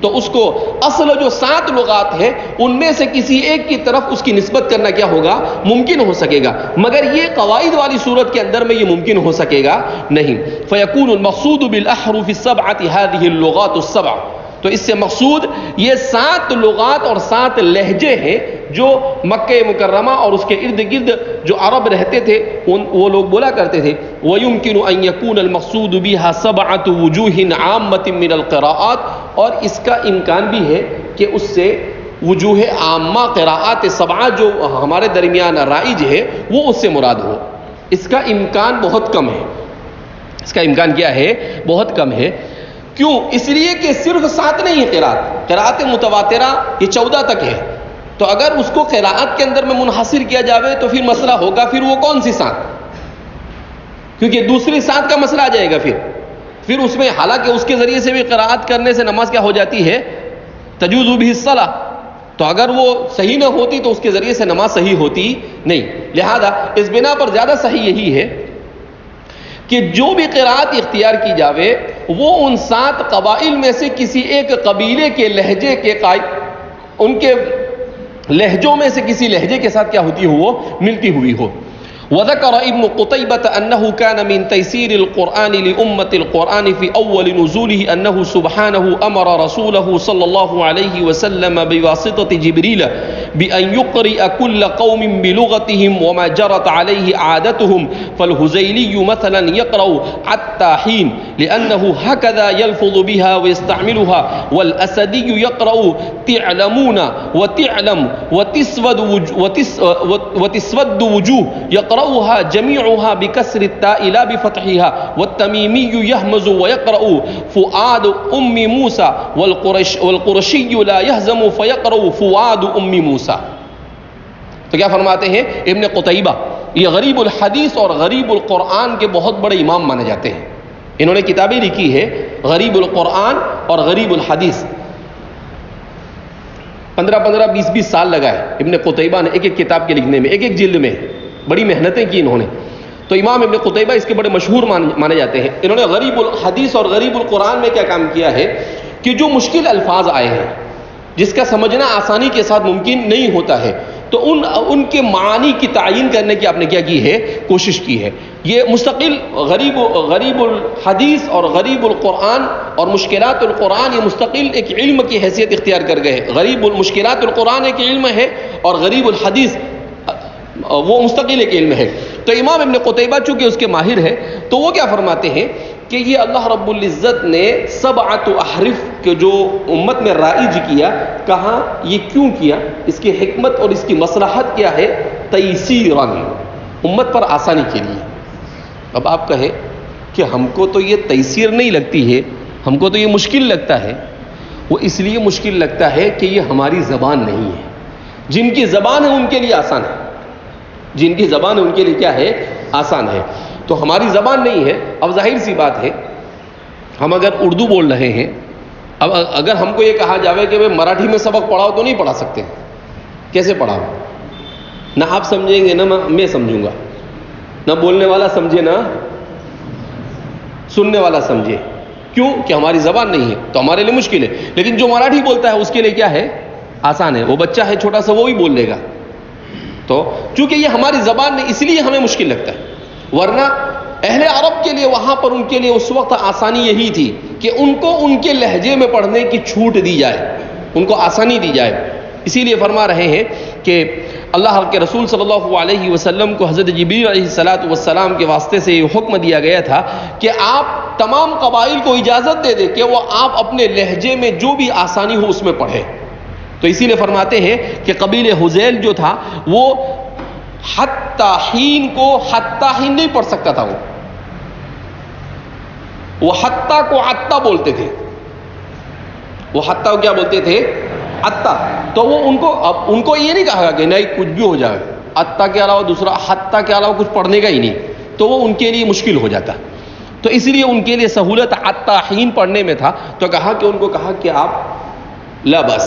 تو اس کو اصل جو 7 لغات ہیں ان میں سے کسی ایک کی طرف اس کی نسبت کرنا کیا ہوگا، ممکن ہو سکے گا، مگر یہ قواعد والی صورت کے اندر میں یہ ممکن ہو سکے گا نہیں. فیکون المقصود بالاحرف السبعۃ هذه اللغات السبع، تو اس سے مقصود یہ 7 لغات اور 7 لہجے ہیں جو مکہ مکرمہ اور اس کے ارد گرد جو عرب رہتے تھے وہ لوگ بولا کرتے تھے. وَيُمْكِنُ أَن يَكُونَ الْمَقْصُودُ بِهَا 7 وُجُوهٍ عَامَّةٍ مِّنَ الْقِرَاءَات، اور اس کا امکان بھی ہے کہ اس سے وجوہ عامہ قراءات 7 جو ہمارے درمیان رائج ہے وہ اس سے مراد ہو. اس کا امکان بہت کم ہے. اس کا امکان کیا ہے؟ بہت کم ہے. کیوں؟ اس لیے کہ صرف 7 نہیں ہے قراءت متواترہ یہ 14 تک ہے. تو اگر اس کو قراءت کے اندر میں منحصر کیا جاوے تو پھر مسئلہ ہوگا، پھر وہ کون سی 7؟ کیونکہ دوسری 7 کا مسئلہ آ جائے گا. پھر اس میں حالانکہ اس کے ذریعے سے بھی قراءت کرنے سے نماز کیا ہو جاتی ہے، تجوز بہ الصلاۃ. تو اگر وہ صحیح نہ ہوتی تو اس کے ذریعے سے نماز صحیح ہوتی نہیں. لہذا اس بنا پر زیادہ صحیح یہی ہے کہ جو بھی قراءت اختیار کی جاوے وہ ان 7 قبائل میں سے کسی ایک قبیلے کے لہجے کے ان کے لہجوں میں سے کسی لہجے کے ساتھ کیا ہوتی ہو، وہ ملتی ہوئی ہو. وذكر ابن قتيبة أنه كان من تيسير القرآن لأمة القرآن في أول نزوله أنه سبحانه أمر رسوله صلى الله عليه وسلم بواسطة جبريل بأن يقرئ كل قوم بلغتهم وما جرت عليه عادتهم. فالهزيلي مثلا يقرأ حتى حين لأنه هكذا يلفظ بها ويستعملها، والأسدي يقرأ تعلمون وتعلم وتسود وجوه يقرأها جميعها بكسر التاء لا بفتحها. والتميمي يهمز ويقرأ فؤاد أم موسى، والقرشي لا يهزم فيقرأ فؤاد أم موسى. تو کیا فرماتے ہیں ابن قتیبہ، یہ غریب الحدیث اور غریب القرآن کے بہت بڑے امام مانے جاتے ہیں. انہوں نے کتابیں لکھی ہے غریب القرآن اور غریب الحدیث. 15 20 سال لگائے ابن قتیبہ نے ایک ایک کتاب کے لکھنے میں، ایک ایک جلد میں. بڑی محنتیں کی انہوں نے. تو امام ابن قتیبہ اس کے بڑے مشہور مانے جاتے ہیں. انہوں نے غریب الحدیث اور غریب القرآن میں کیا کام کیا ہے کہ جو مشکل الفاظ آئے ہیں جس کا سمجھنا آسانی کے ساتھ ممکن نہیں ہوتا ہے تو ان کے معانی کی تعین کرنے کی آپ نے کیا کی ہے, کوشش کی ہے. یہ مستقل غریب الحدیث اور غریب القرآن اور مشکلات القرآن یہ مستقل ایک علم کی حیثیت اختیار کر گئے. غریب المشکلات القرآن ایک علم ہے اور غریب الحدیث وہ مستقل ایک علم ہے. تو امام ابن قتیبہ چونکہ اس کے ماہر ہے تو وہ کیا فرماتے ہیں کہ یہ اللہ رب العزت نے سبعۃ احرف کے جو امت میں رائج کیا, کہاں یہ کیوں کیا, اس کی حکمت اور اس کی مصلحت کیا ہے, تیسیراً, امت پر آسانی کے لیے. اب آپ کہیں کہ ہم کو تو یہ تیسیر نہیں لگتی ہے, ہم کو تو یہ مشکل لگتا ہے. وہ اس لیے مشکل لگتا ہے کہ یہ ہماری زبان نہیں ہے. جن کی زبان ہے ان کے لیے آسان ہے, جن کی زبان ہے ان کے لیے کیا ہے, آسان ہے. تو ہماری زبان نہیں ہے. اب ظاہر سی بات ہے ہم اگر اردو بول رہے ہیں, اب اگر ہم کو یہ کہا جاوے کہ مراٹھی میں سبق پڑھاؤ تو نہیں پڑھا سکتے. کیسے پڑھاؤ؟ نہ آپ سمجھیں گے نہ میں سمجھوں گا, نہ بولنے والا سمجھے نہ سننے والا سمجھے. کیوں؟ کہ ہماری زبان نہیں ہے تو ہمارے لیے مشکل ہے. لیکن جو مراٹھی بولتا ہے اس کے لیے کیا ہے, آسان ہے. وہ بچہ ہے چھوٹا سا وہ بھی بول لے گا. تو چونکہ یہ ہماری زبان نہیں اس لیے ہمیں مشکل لگتا ہے. ورنہ اہل عرب کے لیے وہاں پر ان کے لیے اس وقت آسانی یہی تھی کہ ان کو ان کے لہجے میں پڑھنے کی چھوٹ دی جائے, ان کو آسانی دی جائے. اسی لیے فرما رہے ہیں کہ اللہ کے رسول صلی اللہ علیہ وسلم کو حضرت جبریل علیہ السلام کے واسطے سے یہ حکم دیا گیا تھا کہ آپ تمام قبائل کو اجازت دے دیں کہ وہ آپ اپنے لہجے میں جو بھی آسانی ہو اس میں پڑھیں. تو اسی لیے فرماتے ہیں کہ قبیل حذیل جو تھا وہ حتی حین کو حتی حین نہیں پڑھ سکتا تھا. وہ حتی کو عطا بولتے تھے. وہ حتی کو کیا بولتے تھے؟ عطا. تو وہ ان کو یہ نہیں کہا کہ نہیں کچھ بھی ہو جائے, عطا کے علاوہ دوسرا حتی کے علاوہ کچھ پڑھنے کا ہی نہیں, تو وہ ان کے لیے مشکل ہو جاتا. تو اس لیے ان کے لیے سہولت عطا حین پڑھنے میں تھا. تو ان کو کہا کہ آپ لا بس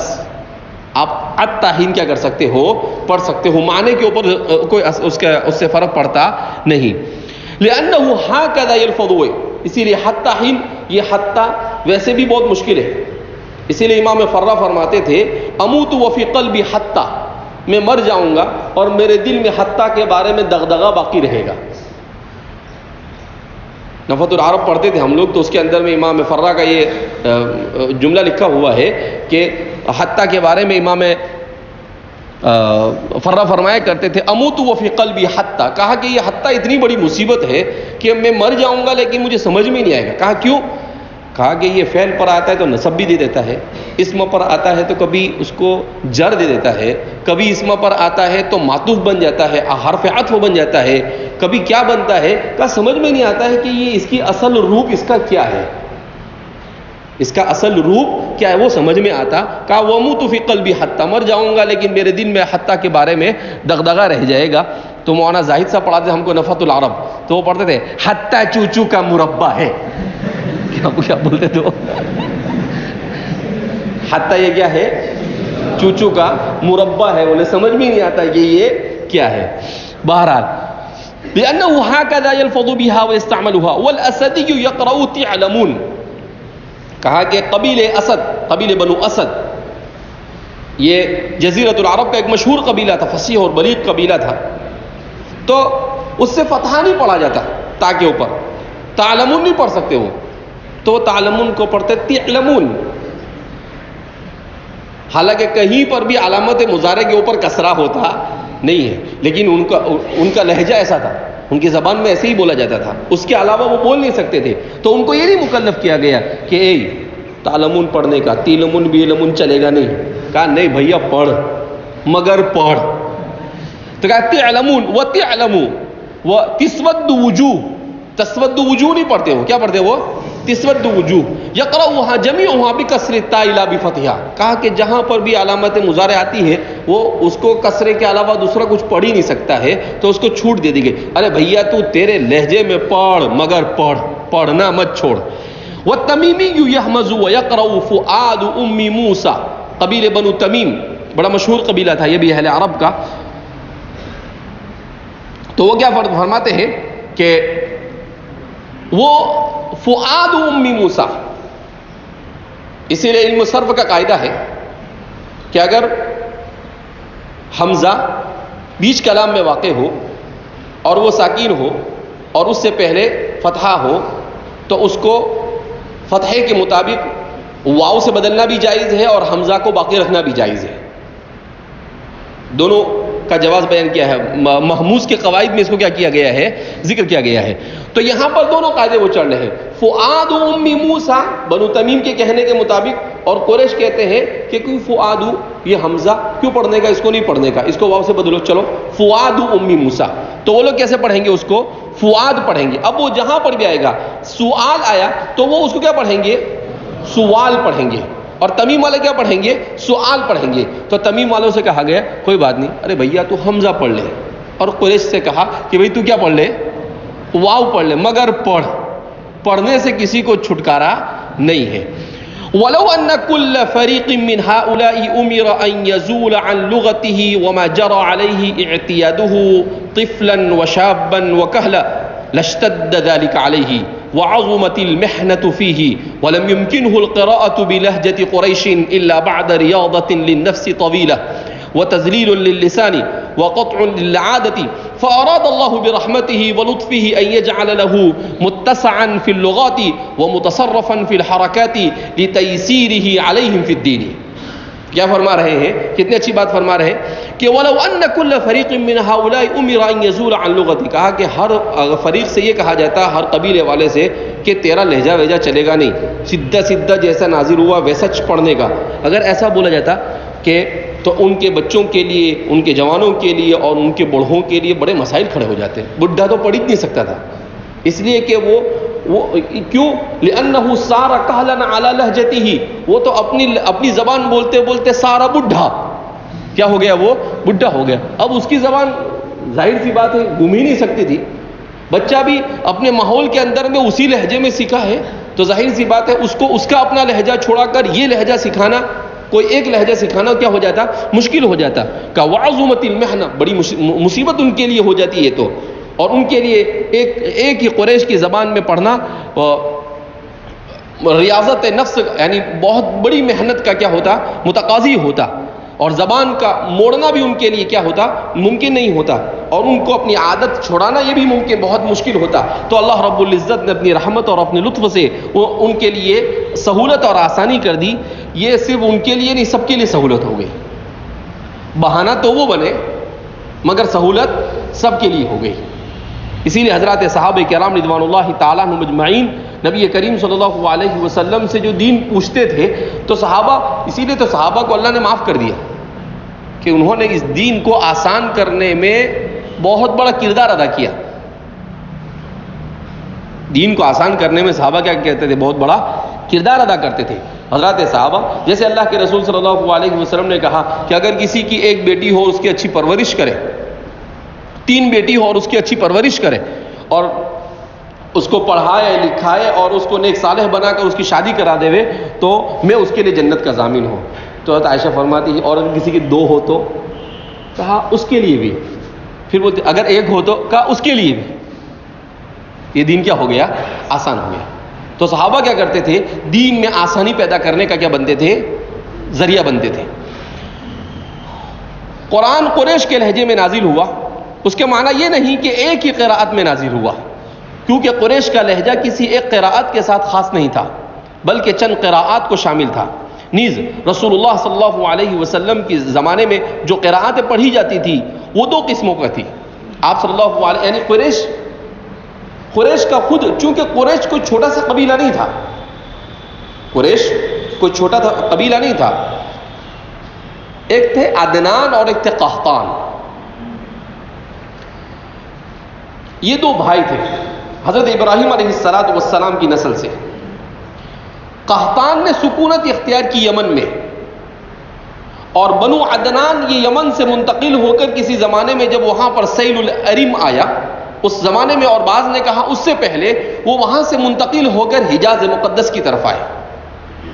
آپ عطا حین کیا کر سکتے ہو, پڑھ سکتے ہو. معنی کے اوپر کوئی اس سے فرق پڑتا نہیں. لأنه هكذا يلفظ, اسی لیے حتی حین, یہ حتی ویسے بھی بہت مشکل ہے. اسی لیے امام فرہ فرماتے تھے اموت وفی قلبی حتی, میں مر جاؤں گا اور میرے دل میں حتی کے بارے میں دغدغہ باقی رہے گا. نفت العرب پڑھتے تھے ہم لوگ تو اس کے اندر میں امام فرہ کا یہ جملہ لکھا ہوا ہے کہ حتی کے بارے میں امام فرہ فرمایا کرتے تھے اموت وفی قلبی حتی, کہا کہ یہ حتی اتنی بڑی مصیبت ہے کہ میں مر جاؤں گا لیکن مجھے سمجھ میں نہیں آئے گا. کہا کیوں؟ کہا کہ یہ فعل پر آتا ہے تو نصب بھی دے دیتا ہے, اسم پر آتا ہے تو کبھی اس کو جر دے دیتا ہے, کبھی اسم پر آتا ہے تو معطوف بن جاتا ہے, حرف عطف بن جاتا ہے, کبھی کیا بنتا ہے. کہا سمجھ میں نہیں آتا ہے کہ یہ اس کی اصل روپ اس کا کیا ہے, اس کا اصل روپ کیا ہے وہ سمجھ میں آتا. کہا وَمُوتُ فِي قَلْبِي حَتَّى, مر جاؤں گا لیکن میرے دل میں حتیٰ کے بارے میں دغدغہ رہ جائے گا. تو مولانا زاہد صاحب پڑھاتے ہم کو نفت العرب, تو وہ پڑھتے تھے حتیٰ چوچو کا مربع ہے. کیا بولتے تھے وہ, حتیٰ یہ کیا ہے, چوچو کا مربع ہے. انہیں سمجھ میں نہیں آتا کہ یہ کیا ہے. بہرحال لأنه هكذا يلفظ بها ويستعملها والأسدي يقرأ تعلمون. کہا کہ قبیل اسد, قبیل بنو اسد, یہ جزیرۃ العرب کا ایک مشہور قبیلہ تھا, فصیح اور بلیغ قبیلہ تھا. تو اس سے فتحہ نہیں پڑھا جاتا تا کے اوپر, تعلمون نہیں پڑھ سکتے وہ, تو وہ تعلمون کو پڑھتے تعلمون. حالانکہ کہیں پر بھی علامت مضارع کے اوپر کسرہ ہوتا نہیں ہے, لیکن ان کا لہجہ ایسا تھا, ان کی زبان میں ایسے ہی بولا جاتا تھا, اس کے علاوہ وہ بول نہیں سکتے تھے. تو ان کو یہ نہیں مکلف کیا گیا کہ اے تعلمون پڑھنے کا, تیلمون بیلمون چلے گا نہیں. کہا نہیں بھیا پڑھ, مگر پڑھ. تو کہا تعلمون و تعلمو و تسود وجوہ, تسود وجوہ نہیں پڑھتے وہ, کیا پڑھتے وہ, تسود وجوہ. یقرأها جمیعها بکسر التاء لا بفتحها. کہا کہ جہاں پر بھی علامت مضارع آتی ہے وہ اس کو کسرے کے علاوہ دوسرا کچھ پڑھ ہی نہیں سکتا ہے, تو اس کو چھوٹ دے دی گئی. ارے بھیا تو تیرے لہجے میں پڑھ, مگر پڑھ, پڑھنا مت چھوڑ. والتمیمی یحمز ویقرأ فؤاد ام موسیٰ, قبیل بنو تمیم بڑا مشہور قبیلہ تھا, یہ بھی اہل عرب کا. تو وہ کیا فرماتے ہیں کہ وہ فؤاد ام موسیٰ، اسی لیے علم صرف کا قاعدہ ہے کہ اگر حمزہ بیچ کلام میں واقع ہو اور وہ ساکین ہو اور اس سے پہلے فتحہ ہو تو اس کو فتحے کے مطابق واو سے بدلنا بھی جائز ہے اور حمزہ کو باقی رکھنا بھی جائز ہے. دونوں کا جواز بیان کیا ہے. محموز کے قواعد میں اس کو کیا کیا گیا ہے، ذکر کیا گیا ہے. تو یہاں پر دونوں قاعدے وہ چل رہے ہیں. فؤاد ام موسیٰ بنو تمیم کے کہنے کے مطابق، اور قریش کہتے ہیں کہ کوئی فؤاد یہ حمزہ کیوں پڑھنے کا، اس کو نہیں پڑھنے کا، اس کو واو سے بدلو، چلو فؤاد ام موسیٰ. تو وہ لوگ کیسے پڑھیں گے، اس کو فؤاد پڑھیں گے. اب وہ جہاں پر بھی آئے گا سؤال آیا تو وہ اس کو کیا پڑھیں گے، سوال پڑھیں گے. اور تمیم والے کیا پڑھیں گے، سؤال پڑھیں گے. تو تمیم والوں سے کہا گیا کوئی بات نہیں، ارے بھیا تو حمزہ پڑھ لے. اور قریش سے کہا کہ بھئی تو کیا پڑھ لے، واو پڑھ لے، مگر پڑھنے سے کسی کو چھٹکارا نہیں ہے. وَلَوْ أَنَّ كُلَّ فَرِيقٍ مِّنْ هَؤُلَاءِ أُمِرَ أَن يَزُولَ عَن لُغَتِهِ وَمَا جَرَى عَلَيْهِ اعْتِيَادُهُ طِفْلًا وَشَابًا وَكَهْلًا لَاشْتَدَّ ذَلِكَ عَلَيْهِ وَعَظُمَتِ الْمِحْنَةُ فِيهِ وَلَمْ يُمْكِنْهُ الْقِرَاءَةُ بِلَهْجَةِ قُرَيْشٍ إِلَّا بَعْدَ رِيَاضَةٍ لِلنَّفْسِ طَوِيلَةٍ وتذليل للسان وقطع للعادة فأراد الله برحمته ولطفه أن يجعل له متسعا في اللغات ومتصرفا في الحركات لتيسيره عليهم في الدين. کیا فرما رہے ہیں، کتنی اچھی بات فرما رہے ہیں کہ وَلَوْ أَنَّ كُلَّ فَرِيقٍ مِّنْ هَؤُلَاءِ أُمِرَ أَن يَزُولَ عَن لُغَتِهِ، کہا کہ ہر فریق سے یہ کہا جاتا ہے، ہر قبیلے والے سے، کہ تیرا لہجہ ویجہ چلے گا نہیں، سیدھا جیسا نازل ہوا ویسا پڑھنے کا. اگر ایسا بولا جاتا کہ تو ان کے بچوں کے لیے، ان کے جوانوں کے لیے اور ان کے بوڑھوں کے لیے بڑے مسائل کھڑے ہو جاتے ہیں. بڈھا تو پڑھ ہی نہیں سکتا تھا، اس لیے کہ وہ کیوں، لأنه صار كهلا على لهجته، وہ تو اپنی زبان بولتے بولتے سارا بڈھا کیا ہو گیا، وہ بڈھا ہو گیا. اب اس کی زبان ظاہر سی بات ہے گم ہی نہیں سکتی تھی. بچہ بھی اپنے ماحول کے اندر میں اسی لہجے میں سیکھا ہے، تو ظاہر سی بات ہے اس کو اس کا اپنا لہجہ چھوڑا کر یہ لہجہ سکھانا، کوئی ایک لہجہ سکھانا کیا ہو جاتا، مشکل ہو جاتا. کا وعظمت المحنہ، بڑی مصیبت ان کے لیے ہو جاتی ہے. تو اور ان کے لیے ایک ہی قریش کی زبان میں پڑھنا ریاضت نفس، یعنی بہت بڑی محنت کا کیا ہوتا، متقاضی ہوتا. اور زبان کا موڑنا بھی ان کے لیے کیا ہوتا، ممکن نہیں ہوتا. اور ان کو اپنی عادت چھوڑانا یہ بھی ممکن بہت مشکل ہوتا. تو اللہ رب العزت نے اپنی رحمت اور اپنے لطف سے ان کے لیے سہولت اور آسانی کر دی. یہ صرف ان کے لیے نہیں، سب کے لیے سہولت ہو گئی. بہانہ تو وہ بنے مگر سہولت سب کے لیے ہو گئی. اسی لیے حضرات صحابہ کرام رضوان اللہ تعالیٰ عنہم اجمعین نبی کریم صلی اللہ علیہ وسلم سے جو دین پوچھتے تھے تو صحابہ، اسی لیے تو صحابہ کو اللہ نے معاف کر دیا کہ انہوں نے اس دین کو آسان کرنے میں بہت بڑا کردار ادا کیا. دین کو آسان کرنے میں صحابہ کیا کہتے تھے، بہت بڑا کردار ادا کرتے تھے. حضرات صحابہ، جیسے اللہ کے رسول صلی اللہ علیہ وسلم نے کہا کہ اگر کسی کی ایک بیٹی ہو اس کی اچھی پرورش کرے، 3 بیٹی ہو اور اس کی اچھی پرورش کرے اور اس کو پڑھائے لکھائے اور اس کو نیک صالح بنا کر اس کی شادی کرا دے تو میں اس کے لیے جنت کا ضامن ہوں. تو حضرت عائشہ فرماتی ہے اور اگر کسی کی 2 ہو تو کہا اس کے لیے بھی، پھر بولتے اگر 1 ہو تو کہا اس کے لیے بھی. یہ دین کیا ہو گیا، آسان ہو گیا. تو صحابہ کیا کرتے تھے، دین میں آسانی پیدا کرنے کا کیا بنتے تھے، ذریعہ بنتے تھے. قرآن قریش کے لہجے میں نازل ہوا، اس کے معنی یہ نہیں کہ ایک ہی قراءت میں نازل ہوا، کیونکہ قریش کا لہجہ کسی ایک قراءت کے ساتھ خاص نہیں تھا بلکہ چند قراءات کو شامل تھا. نیز رسول اللہ صلی اللہ علیہ وسلم کے زمانے میں جو قراءتیں پڑھی جاتی تھی وہ 2 قسموں کا تھی. آپ صلی اللہ علیہ یعنی قریش کا خود، چونکہ قریش کوئی چھوٹا سا قبیلہ نہیں تھا، قریش کوئی چھوٹا قبیلہ نہیں تھا. ایک تھے عدنان اور ایک تھے قحطان. یہ 2 بھائی تھے حضرت ابراہیم علیہ السلام کی نسل سے. قحطان نے سکونت اختیار کی یمن میں، اور بنو عدنان یہ یمن سے منتقل ہو کر کسی زمانے میں جب وہاں پر سیل العرم آیا اس زمانے میں، اور بعض نے کہا اس سے پہلے، وہ وہاں سے منتقل ہو کر حجاز مقدس کی طرف آئے.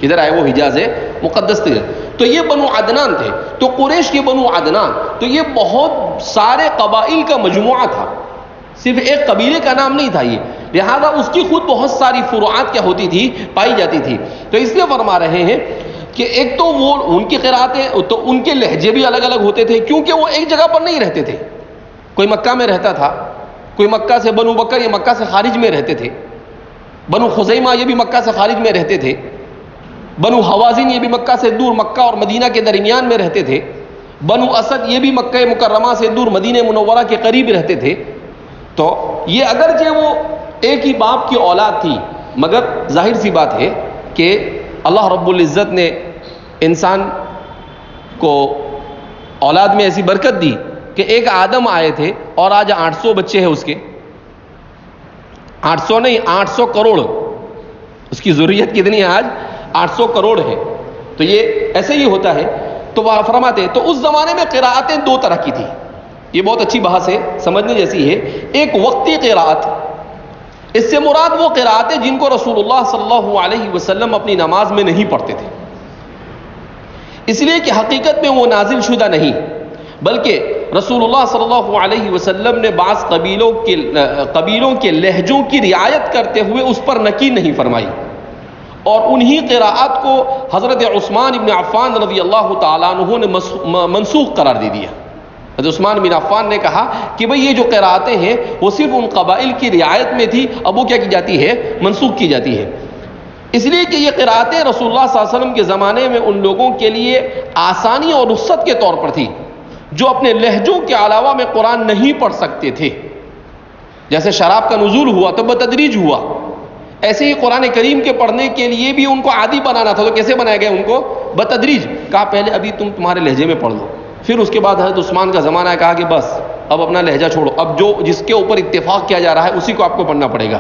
کدھر آئے وہ؟ حجاز مقدس کی طرف. تو یہ بنو عدنان تھے. تو قریش کے بنو عدنان، تو یہ بہت سارے قبائل کا مجموعہ تھا. صرف ایک قبیلے کا نام نہیں تھا یہ، لہذا اس کی خود بہت ساری فروعات کیا ہوتی تھی، پائی جاتی تھی. تو اس لیے فرما رہے ہیں کہ ایک تو وہ ان کی قراتیں، تو ان کے لہجے بھی الگ الگ ہوتے تھے، کیونکہ وہ ایک جگہ پر نہیں رہتے تھے. کوئی مکہ میں رہتا تھا، کوئی مکہ سے بنو بکر یا مکہ سے خارج میں رہتے تھے، بنو خزیمہ یہ بھی مکہ سے خارج میں رہتے تھے، بنو حوازن یہ بھی مکہ سے دور مکہ اور مدینہ کے درمیان میں رہتے تھے، بنو اسد یہ بھی مکہ مکرمہ سے دور مدینہ منورہ کے قریب رہتے تھے. تو یہ اگرچہ وہ ایک ہی باپ کی اولاد تھی، مگر ظاہر سی بات ہے کہ اللہ رب العزت نے انسان کو اولاد میں ایسی برکت دی کہ ایک آدم آئے تھے اور آج 800 بچے ہیں اس کے، 800 نہیں 800 کروڑ، اس کی ذریت کتنی ہے آج؟ 800 کروڑ ہے. تو یہ ایسے ہی ہوتا ہے. تو وہ فرماتے ہیں تو اس زمانے میں قراءتیں دو طرح کی تھی. یہ بہت اچھی بحث ہے، سمجھنے جیسی ہے. ایک وقتی قراءت، اس سے مراد وہ قراءتیں جن کو رسول اللہ صلی اللہ علیہ وسلم اپنی نماز میں نہیں پڑھتے تھے، اس لیے کہ حقیقت میں وہ نازل شدہ نہیں، بلکہ رسول اللہ صلی اللہ علیہ وسلم نے بعض قبیلوں کے لہجوں کی رعایت کرتے ہوئے اس پر نکی نہیں فرمائی، اور انہی قراءات کو حضرت عثمان بن عفان رضی اللہ تعالیٰ عنہ نے منسوخ قرار دے دیا. حضرت عثمان بن عفان نے کہا کہ بھئی یہ جو قراءتیں ہیں وہ صرف ان قبائل کی رعایت میں تھی، اب وہ کیا کی جاتی ہے؟ منسوخ کی جاتی ہے. اس لیے کہ یہ قراءتیں رسول اللہ صلی اللہ علیہ وسلم کے زمانے میں ان لوگوں کے لیے آسانی اور رخصت کے طور پر تھی جو اپنے لہجوں کے علاوہ میں قرآن نہیں پڑھ سکتے تھے. جیسے شراب کا نزول ہوا تو بتدریج ہوا، ایسے ہی قرآن کریم کے پڑھنے کے لیے بھی ان کو عادی بنانا تھا. تو کیسے بنایا گیا ان کو؟ بتدریج. کہا پہلے ابھی تمہارے لہجے میں پڑھ لو، پھر اس کے بعد حضرت عثمان کا زمانہ ہے، کہا کہ بس اب اپنا لہجہ چھوڑو، اب جو جس کے اوپر اتفاق کیا جا رہا ہے اسی کو آپ کو پڑھنا پڑے گا.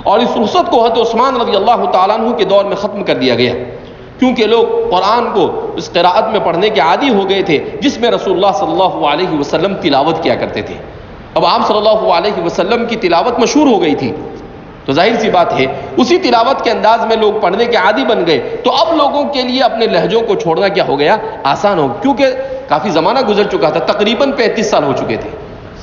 اور اس رخصت کو حضرت عثمان رضی اللہ تعالیٰ عنہ کے دور میں ختم کر دیا گیا، کیونکہ لوگ قرآن کو اس قراءت میں پڑھنے کے عادی ہو گئے تھے جس میں رسول اللہ صلی اللہ علیہ وسلم تلاوت کیا کرتے تھے. اب آپ صلی اللہ علیہ وسلم کی تلاوت مشہور ہو گئی تھی، تو ظاہر سی بات ہے اسی تلاوت کے انداز میں لوگ پڑھنے کے عادی بن گئے. تو اب لوگوں کے لیے اپنے لہجوں کو چھوڑنا کیا ہو گیا؟ آسان ہو، کیونکہ کافی زمانہ گزر چکا تھا، تقریباً 35 سال ہو چکے تھے.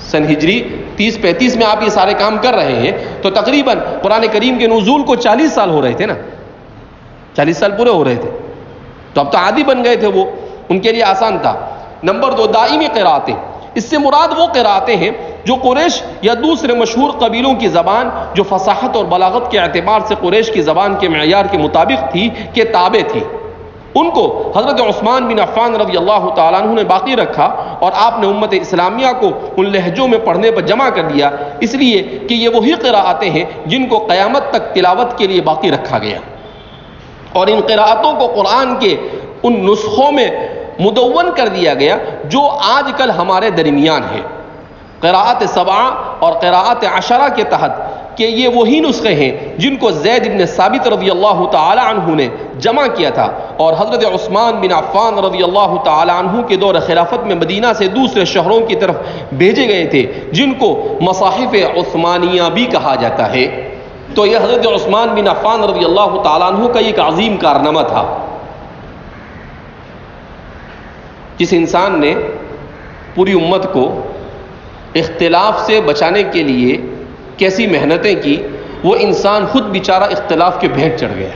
سن ہجری 30-35 میں آپ یہ سارے کام کر رہے ہیں، تو تقریباً قرآن کریم کے نزول کو 40 سال ہو رہے تھے نا، 40 سال پورے ہو رہے تھے. تو اب تو عادی بن گئے تھے، وہ ان کے لیے آسان تھا. نمبر 2، دائمی قراءتیں. اس سے مراد وہ قراءتیں ہیں جو قریش یا دوسرے مشہور قبیلوں کی زبان جو فصاحت اور بلاغت کے اعتبار سے قریش کی زبان کے معیار کے مطابق تھی کے تابع تھی. ان کو حضرت عثمان بن عفان رضی اللہ تعالیٰ عنہ نے باقی رکھا، اور آپ نے امت اسلامیہ کو ان لہجوں میں پڑھنے پر جمع کر دیا، اس لیے کہ یہ وہی قراءتیں ہیں جن کو قیامت تک تلاوت کے لیے باقی رکھا گیا. اور ان قراءتوں کو قرآن کے ان نسخوں میں مدون کر دیا گیا جو آج کل ہمارے درمیان ہے، قراءت 7 اور قراءت 10 کے تحت، کہ یہ وہی نسخے ہیں جن کو زید بن ثابت رضی اللہ تعالی عنہ نے جمع کیا تھا، اور حضرت عثمان بن عفان رضی اللہ تعالی عنہ کے دور خلافت میں مدینہ سے دوسرے شہروں کی طرف بھیجے گئے تھے، جن کو مصاحف عثمانیہ بھی کہا جاتا ہے. تو یہ حضرت عثمان بن عفان رضی اللہ تعالی عنہ کا ایک عظیم کارنامہ تھا. جس انسان نے پوری امت کو اختلاف سے بچانے کے لیے کیسی محنتیں کی، وہ انسان خود بیچارہ اختلاف کے بھیٹ چڑھ گیا.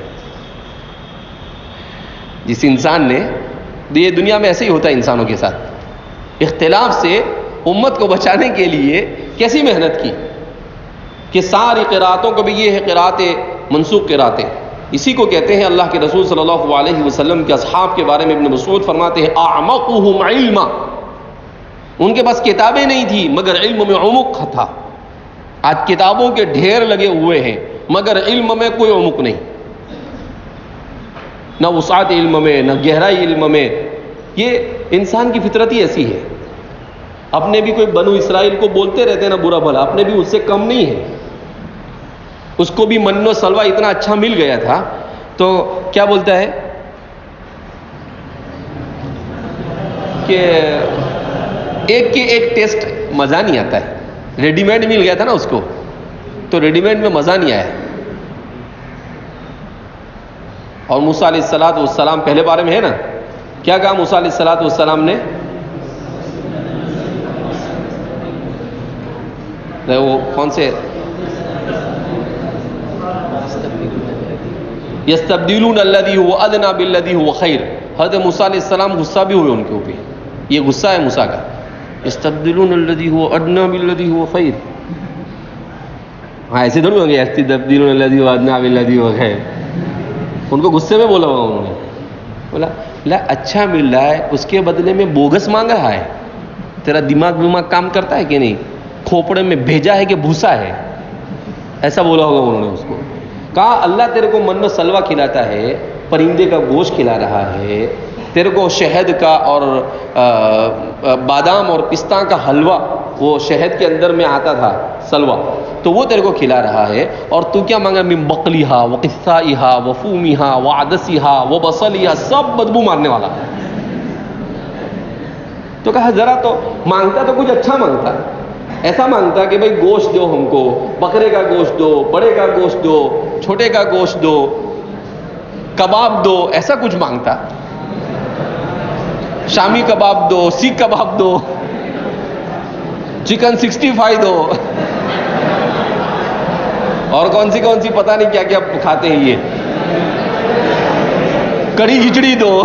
جس انسان نے، یہ دنیا میں ایسے ہی ہوتا ہے انسانوں کے ساتھ، اختلاف سے امت کو بچانے کے لیے کیسی محنت کی کہ ساری قراءتوں کو بھی یہ ہے قراءت منسوخ قراءتیں. اسی کو کہتے ہیں اللہ کے رسول صلی اللہ علیہ وسلم کے اصحاب کے بارے میں ابن مسعود فرماتے ہیں اعمقهم علما، ان کے پاس کتابیں نہیں تھی مگر علم میں عمق تھا. آج کتابوں کے ڈھیر لگے ہوئے ہیں مگر علم میں کوئی عمق نہیں، نہ وسعت علم میں، نہ گہرائی علم میں. یہ انسان کی فطرت ہی ایسی ہے. اپنے بھی کوئی بنو اسرائیل کو بولتے رہتے ہیں نا برا بھلا، اپنے بھی اس سے کم نہیں ہے. اس کو بھی من و سلوہ اتنا اچھا مل گیا تھا، تو کیا بولتا ہے کہ ایک کے ایک ٹیسٹ مزہ نہیں آتا ہے. ریڈی میڈ مل گیا تھا نا اس کو، تو ریڈی میڈ میں مزہ نہیں آیا. اور موسیٰ علیہ السلام پہلے بارے میں ہے نا، کیا کہا موسیٰ علیہ السلام نے؟ وہ کون سے یستبدلون الذی هو ادنی بالذی هو خیر. حضرت موسیٰ علیہ السلام غصہ بھی ہوئے ان کے اوپر. یہ غصہ ہے موسیٰ کا. یستبدلون الذی هو ادنی بالذی هو خیر. ہاں ایسے تھوڑی ہوں گے یستبدلون الذی هو ادنی بالذی هو خیر. ان کو غصے میں بولا ہوگا انہوں نے. بولا لا اچھا مل رہا ہے اس کے بدلے میں بوگس مانگ رہا ہے. تیرا دماغ کام کرتا ہے کہ نہیں؟ کھوپڑے میں بھیجا ہے کہ بھوسا ہے؟ ایسا بولا ہوگا انہوں نے اس کو. کہا اللہ تیرے کو من و سلوہ کھلاتا ہے, پرندے کا گوشت کھلا رہا ہے, تیرے کو شہد کا اور بادام اور پستہ کا حلوہ, وہ شہد کے اندر میں آتا تھا سلوہ, تو وہ تیرے کو کھلا رہا ہے, اور تو کیا مانگا؟ من بقلیہا و قثائہا و فومیہا و عدسیہا و بصلیہا, سب بدبو مارنے والا. تو کہا ذرا تو مانگتا تو کچھ اچھا مانگتا, ایسا مانگتا کہ بھئی گوشت دو ہم کو, بکرے کا گوشت دو, بڑے کا گوشت دو, چھوٹے کا گوشت دو, کباب دو, ایسا کچھ مانگتا. شامی کباب دو, سیخ کباب دو, چکن 65 دو, اور کون سی پتہ نہیں کیا کیا کھاتے ہیں یہ, کڑھی کھچڑی دو.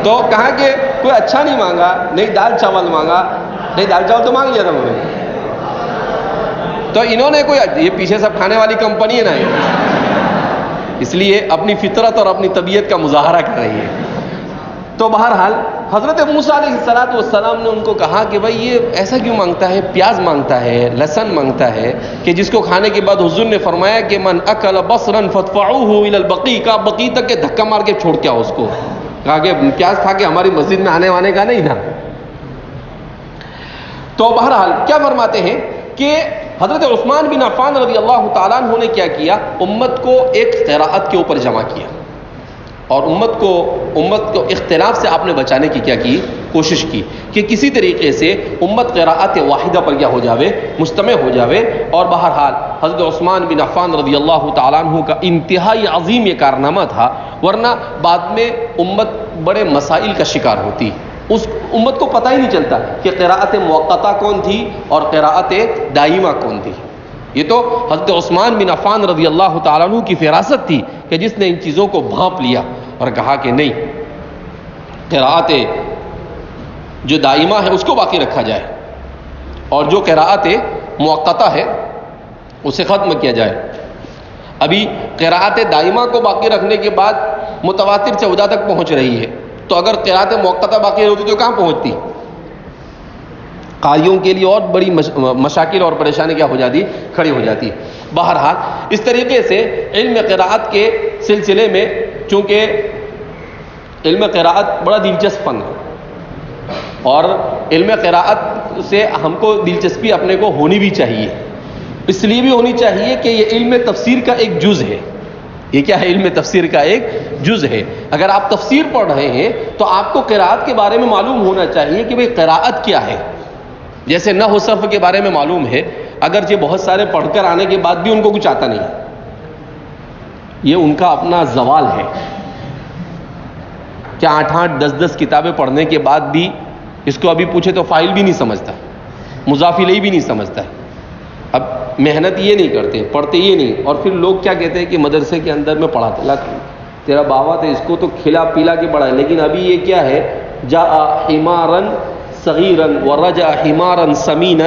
تو کہا کہ کوئی اچھا نہیں مانگا, نہیں دال چاول مانگا. نہیں دال چاول تو مانگ لیا تھا انہوں نے. تو انہوں نے کوئی, یہ پیچھے سب کھانے والی کمپنی ہے نا, اس لیے اپنی فطرت اور اپنی طبیعت کا مظاہرہ کر رہی ہے. تو بہرحال حضرت موسیٰ علیہ السلام نے ان کو کہا کہ بھائی یہ ایسا کیوں مانگتا ہے؟ پیاز مانگتا ہے, لہسن مانگتا ہے, کہ جس کو کھانے کے بعد حضور نے فرمایا کہ من اکل بصرا فادفعوه الى البقیع, کا بقیع تک کے دھکا مار کے چھوڑ کے آؤ اس کو. کہا کہ پیاز کھا کے ہماری مسجد میں آنے وانے کا نہیں تھا. تو بہرحال کیا فرماتے ہیں کہ حضرت عثمان بن عفان رضی اللہ تعالیٰ عنہ نے کیا کیا؟ امت کو ایک قراءت کے اوپر جمع کیا, اور امت کو اختلاف سے آپ نے بچانے کی کیا کی کوشش کی کہ کسی طریقے سے امت قراءت واحدہ پر کیا ہو جاوے, مجتمع ہو جاوے. اور بہرحال حضرت عثمان بن عفان رضی اللہ تعالیٰ عنہ کا انتہائی عظیم یہ کارنامہ تھا, ورنہ بعد میں امت بڑے مسائل کا شکار ہوتی. اس امت کو پتہ ہی نہیں چلتا کہ قراءت موقتہ کون تھی اور قراءت دائمہ کون تھی. یہ تو حضرت عثمان بن عفان رضی اللہ تعالیٰ عنہ کی فراست تھی کہ جس نے ان چیزوں کو بھانپ لیا اور کہا کہ نہیں, قراءت جو دائمہ ہے اس کو باقی رکھا جائے, اور جو قراءت موقتہ ہے اسے ختم کیا جائے. ابھی قراءت دائمہ کو باقی رکھنے کے بعد متواتر 14 تک پہنچ رہی ہے, تو اگر قراءت موقتہ باقی ہوتی تو کہاں پہنچتی؟ قاریوں کے لیے اور بڑی مشاکل اور پریشانی کیا ہو جاتی, کھڑی ہو جاتی. بہرحال اس طریقے سے علم قراءت کے سلسلے میں, چونکہ علم قراءت بڑا دلچسپ فن ہے, اور علم قراءت سے ہم کو دلچسپی اپنے کو ہونی بھی چاہیے. اس لیے بھی ہونی چاہیے کہ یہ علم تفسیر کا ایک جز ہے. یہ کیا ہے؟ علم تفسیر کا ایک جز ہے. اگر آپ تفسیر پڑھ رہے ہیں تو آپ کو قراءت کے بارے میں معلوم ہونا چاہیے کہ بھئی قراءت کیا ہے. جیسے نحو صرف کے بارے میں معلوم ہے, اگرچہ بہت سارے پڑھ کر آنے کے بعد بھی ان کو کچھ آتا نہیں, یہ ان کا اپنا زوال ہے. کیا 8-8 10-10 کتابیں پڑھنے کے بعد بھی اس کو ابھی پوچھے تو فاعل بھی نہیں سمجھتا, مضاف الیہ بھی نہیں سمجھتا ہے. اب محنت یہ نہیں کرتے, پڑھتے یہ نہیں, اور پھر لوگ کیا کہتے ہیں کہ مدرسے کے اندر میں پڑھاتے, تیرا بابا تھا اس کو تو کھلا پیلا کے پڑھا, لیکن ابھی یہ کیا ہے؟ جاء حمارا صغیرا ورجع حمارا سمینا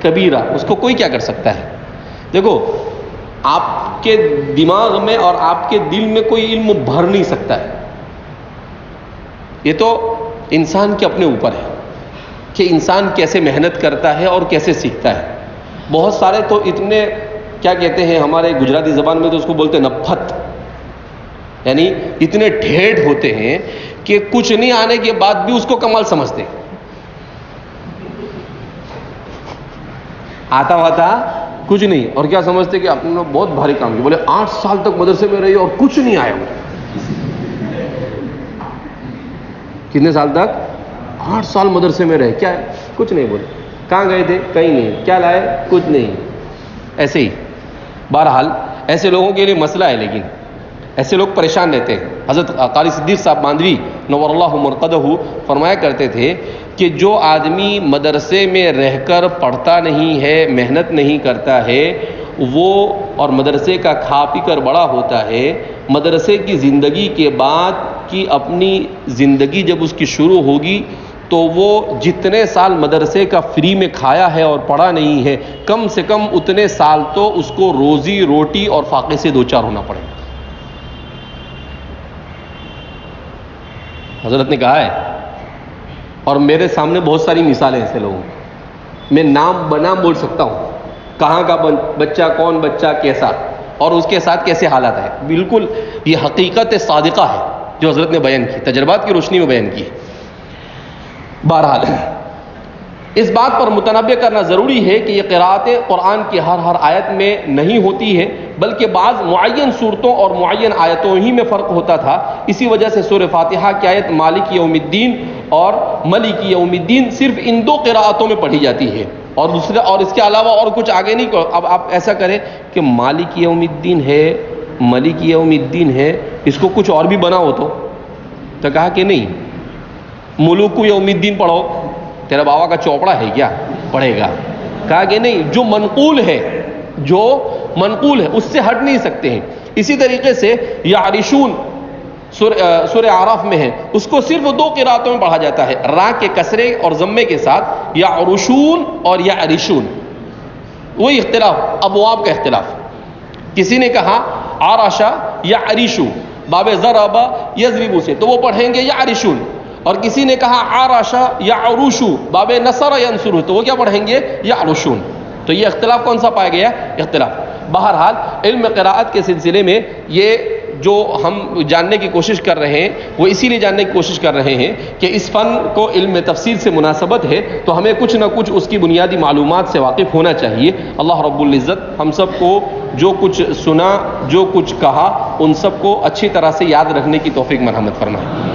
کبیرا. اس کو کوئی کیا کر سکتا ہے؟ دیکھو, آپ کے دماغ میں اور آپ کے دل میں کوئی علم بھر نہیں سکتا ہے. یہ تو انسان کے اپنے اوپر ہے کہ انسان کیسے محنت کرتا ہے اور کیسے سیکھتا ہے. بہت سارے تو اتنے کیا کہتے ہیں, ہمارے گجراتی زبان میں تو اس کو بولتے ہیں نپھت, یعنی اتنے ڈھیڑ ہوتے ہیں کہ کچھ نہیں آنے کے بعد بھی اس کو کمال سمجھتے. آتا کچھ نہیں, اور کیا سمجھتے کہ آپ نے بہت بھاری کام کیا. بولے 8 سال تک مدرسے میں رہی اور کچھ نہیں آیا. کتنے سال تک؟ 8 سال مدرسے میں رہے, کیا ہے؟ کچھ نہیں. بولے کہاں گئے تھے؟ کہیں نہیں. کیا لائے؟ کچھ نہیں. ایسے ہی. بہرحال ایسے لوگوں کے لیے مسئلہ ہے, لیکن ایسے لوگ پریشان رہتے ہیں. حضرت قاری صدیق صاحب ماندوی نور اللہ مرقدہ فرمایا کرتے تھے کہ جو آدمی مدرسے میں رہ کر پڑھتا نہیں ہے، محنت نہیں کرتا ہے، وہ اور مدرسے کا کھا پی کر بڑا ہوتا ہے، مدرسے کی زندگی کے بعد کی اپنی زندگی جب اس کی شروع ہوگی تو وہ جتنے سال مدرسے کا فری میں کھایا ہے اور پڑھا نہیں ہے، کم سے کم اتنے سال تو اس کو روزی روٹی اور فاقے سے دوچار ہونا پڑے گا۔ حضرت نے کہا ہے، اور میرے سامنے بہت ساری مثالیں ایسے لوگوں کی، میں نام بنام بول سکتا ہوں، کہاں کا بچہ، کون بچہ، کیسا، اور اس کے ساتھ کیسے حالات ہے۔ بالکل یہ حقیقت صادقہ ہے جو حضرت نے بیان کی، تجربات کی روشنی میں بیان کی۔ بہرحال اس بات پر متنبہ کرنا ضروری ہے کہ یہ قراءت قرآن کی ہر آیت میں نہیں ہوتی ہے، بلکہ بعض معین صورتوں اور معین آیتوں ہی میں فرق ہوتا تھا۔ اسی وجہ سے سورہ فاتحہ کی آیت مالک یوم الدین اور ملک یوم الدین صرف ان دو قراءتوں میں پڑھی جاتی ہے، اور دوسرے اور اس کے علاوہ اور کچھ آگے نہیں۔ اب آپ ایسا کریں کہ مالک یوم الدین ہے، ملک یوم الدین ہے، اس کو کچھ اور بھی بناؤ تو کہا کہ نہیں، ملوک یوم الدین پڑھو، تیرا بابا کا چوپڑا ہے کیا پڑھے گا؟ کہا کہ نہیں، جو منقول ہے اس سے ہٹ نہیں سکتے ہیں۔ اسی طریقے سے یعرشون سورہ اعراف میں ہے، اس کو صرف دو قراءتوں میں پڑھا جاتا ہے، را کے کسرے اور ضمے کے ساتھ، یعرشون اور یعرشون۔ وہی اختلاف، ابواب کا اختلاف۔ کسی نے کہا عرشا یعرشو، باب ضرب یضرب سے، تو وہ پڑھیں گے یعرشون، اور کسی نے کہا عرشا یعرشو، باب نصر ینصر، تو وہ کیا پڑھیں گے یعرشون۔ تو یہ اختلاف کون سا پایا گیا؟ اختلاف۔ بہرحال علم قراءت کے سلسلے میں یہ جو ہم جاننے کی کوشش کر رہے ہیں وہ اسی لیے جاننے کی کوشش کر رہے ہیں کہ اس فن کو علم تفسیر سے مناسبت ہے تو ہمیں کچھ نہ کچھ اس کی بنیادی معلومات سے واقف ہونا چاہیے۔ اللہ رب العزت ہم سب کو جو کچھ سنا، جو کچھ کہا، ان سب کو اچھی طرح سے یاد رکھنے کی توفیق مرحمت فرمائے۔